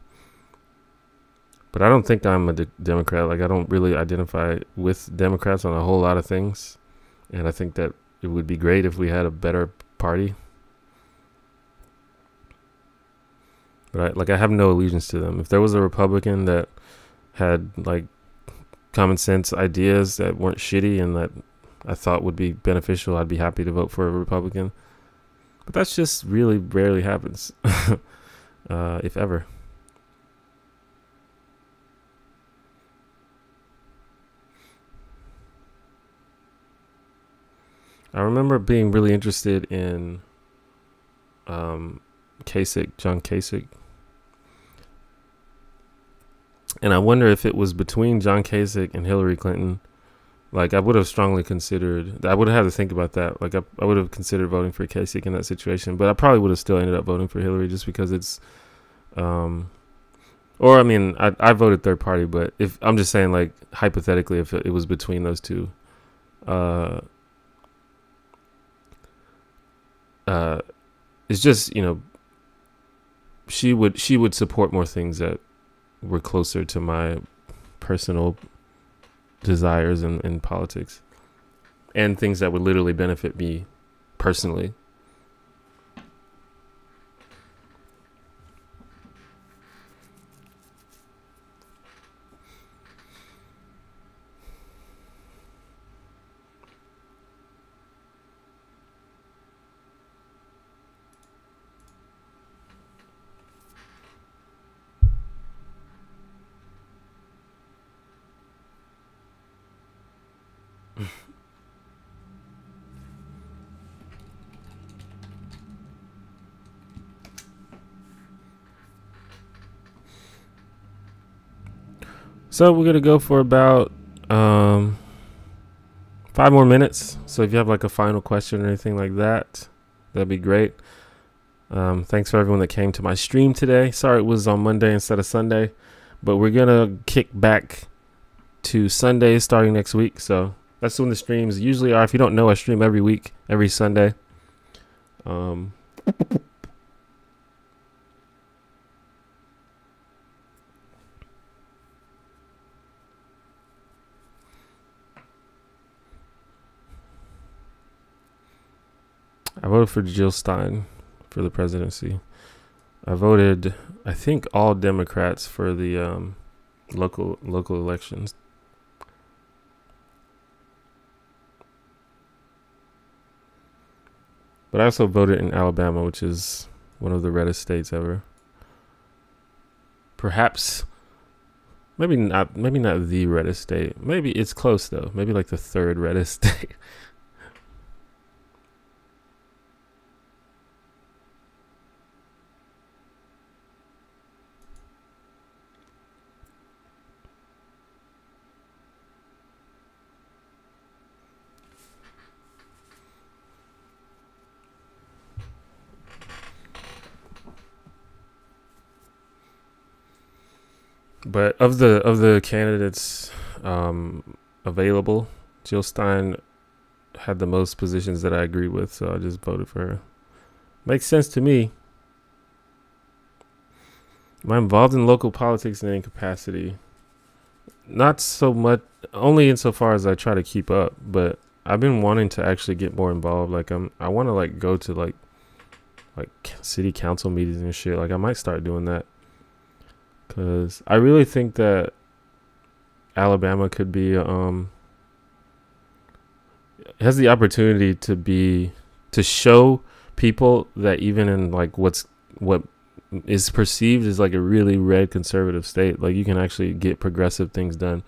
But I don't think I'm a Democrat. Like, I don't really identify with Democrats on a whole lot of things, and I think that it would be great if we had a better party. But I have no allegiance to them. If there was a Republican that had like common sense ideas that weren't shitty and that I thought would be beneficial, I'd be happy to vote for a Republican. But that's just really rarely happens, if ever. I remember being really interested in John Kasich. And I wonder if it was between John Kasich and Hillary Clinton. Like, I would have strongly considered, I would have had to think about that. Like, I would have considered voting for Kasich in that situation, but I probably would have still ended up voting for Hillary just because it's, or I mean, I voted third party, but if I'm just saying, like, hypothetically, if it was between those two, it's just, she would support more things that were closer to my personal desires in politics, and things that would literally benefit me personally. So we're gonna go for about 5 more minutes. So if you have like a final question or anything like that, that'd be great. Thanks for everyone that came to my stream today. Sorry it was on Monday instead of Sunday, but we're gonna kick back to Sundays starting next week. So that's when the streams usually are. If you don't know, I stream every week, every Sunday. I voted for Jill Stein for the presidency. I voted, I think, all Democrats for the local elections. But I also voted in Alabama, which is one of the reddest states ever. Perhaps, maybe not the reddest state. Maybe it's close though. Maybe like the third reddest state. But of the candidates available, Jill Stein had the most positions that I agree with, so I just voted for her. Makes sense to me. Am I involved in local politics in any capacity? Not so much, only insofar as I try to keep up, but I've been wanting to actually get more involved. Like I want to like go to like city council meetings and shit. Like I might start doing that. Because I really think that Alabama could be, has the opportunity to show people that even in like what is perceived as like a really red conservative state. Like you can actually get progressive things done,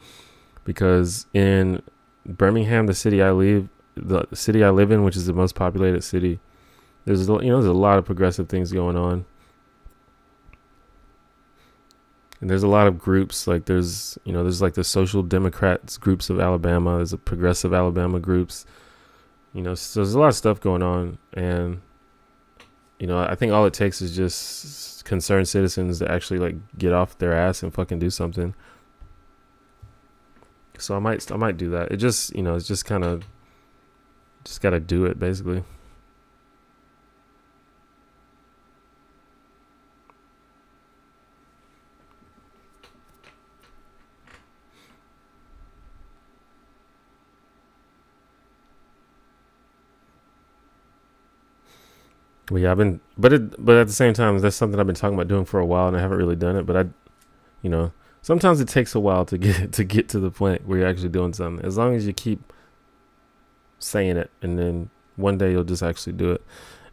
because in Birmingham, the city I live in, which is the most populated city, there's a lot of progressive things going on. And there's a lot of groups, like there's like the Social Democrats groups of Alabama, there's a progressive Alabama groups, so there's a lot of stuff going on. And, I think all it takes is just concerned citizens to actually like get off their ass and fucking do something. So I might do that. It just, it's just kind of, just got to do it basically. Well, yeah, but at the same time, that's something I've been talking about doing for a while, and I haven't really done it. But sometimes it takes a while to get to the point where you're actually doing something. As long as you keep saying it, and then one day you'll just actually do it.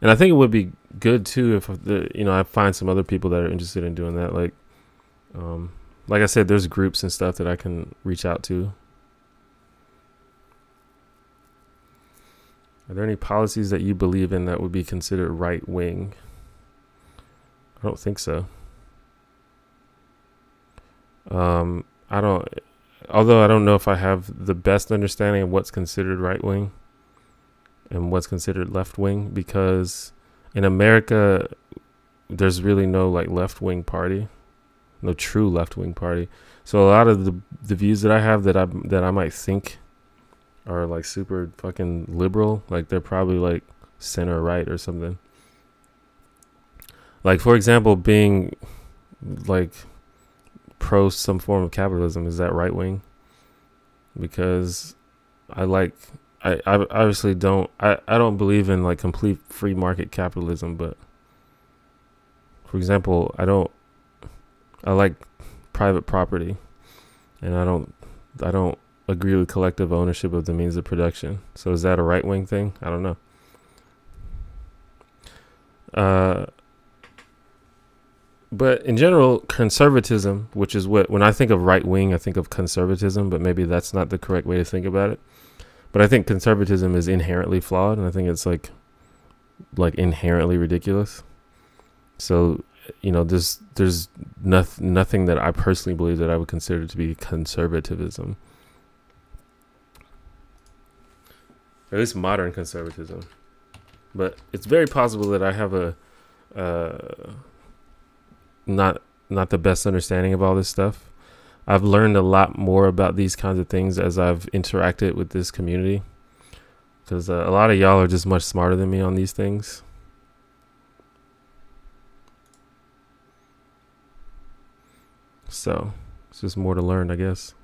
And I think it would be good too if I find some other people that are interested in doing that. Like I said, there's groups and stuff that I can reach out to. Are there any policies that you believe in that would be considered right wing? I don't think so. Although I don't know if I have the best understanding of what's considered right wing and what's considered left wing, because in America, there's really no like left wing party, no true left wing party. So a lot of the views that I have that I might think are like super fucking liberal, like they're probably like center right or something. Like, for example, being like pro some form of capitalism, is that right wing? Because I obviously don't believe in like complete free market capitalism, but for example, I like private property, and I don't agree with collective ownership of the means of production. So is that a right wing thing? I don't know. But in general, conservatism, which is when I think of right wing, I think of conservatism, but maybe that's not the correct way to think about it. But I think conservatism is inherently flawed, and I think it's like inherently ridiculous. So, there's nothing that I personally believe that I would consider to be conservatism. Or at least modern conservatism. But it's very possible that I have a not the best understanding of all this stuff. I've learned a lot more about these kinds of things as I've interacted with this community, because a lot of y'all are just much smarter than me on these things. So it's just more to learn, I guess.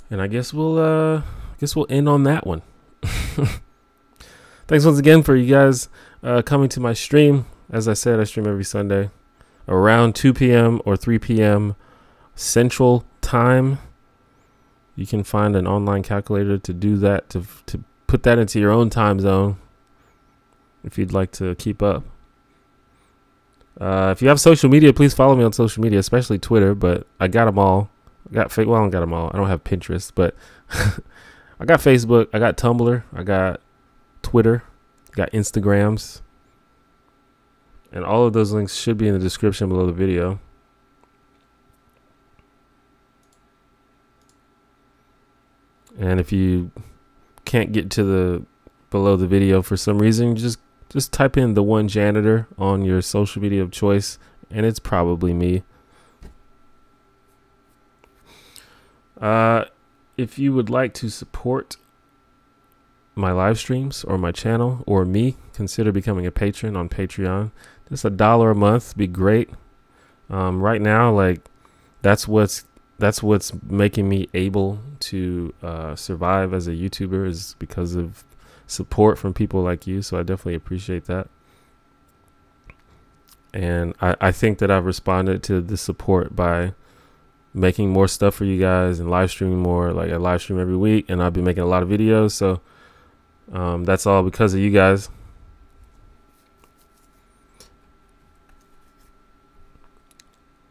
And I guess we'll end on that one. Thanks once again for you guys coming to my stream. As I said, I stream every Sunday around 2 p.m. or 3 p.m. Central Time. You can find an online calculator to do that, to put that into your own time zone if you'd like to keep up. If you have social media, please follow me on social media, especially Twitter, but I got them all. I don't got them all. I don't have Pinterest, but I got Facebook, I got Tumblr, I got Twitter, I got Instagrams, and all of those links should be in the description below the video. And if you can't get to below the video for some reason, just type in the one janitor on your social media of choice, and it's probably me. If you would like to support my live streams or my channel or me, consider becoming a patron on Patreon. Just $1 a month be great. Right now, like that's what's making me able to survive as a YouTuber, is because of support from people like you. So I definitely appreciate that. And I think that I've responded to the support by making more stuff for you guys and live streaming more. Like I live stream every week, and I've been making a lot of videos. So that's all because of you guys.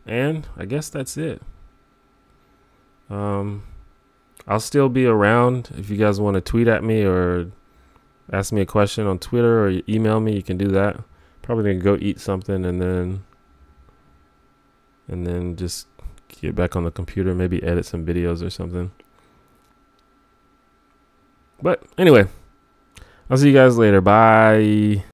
And I guess that's it. I'll still be around. If you guys want to tweet at me or ask me a question on Twitter or email me, you can do that. Probably gonna go eat something and then just get back on the computer, maybe edit some videos or something. But anyway, I'll see you guys later. Bye.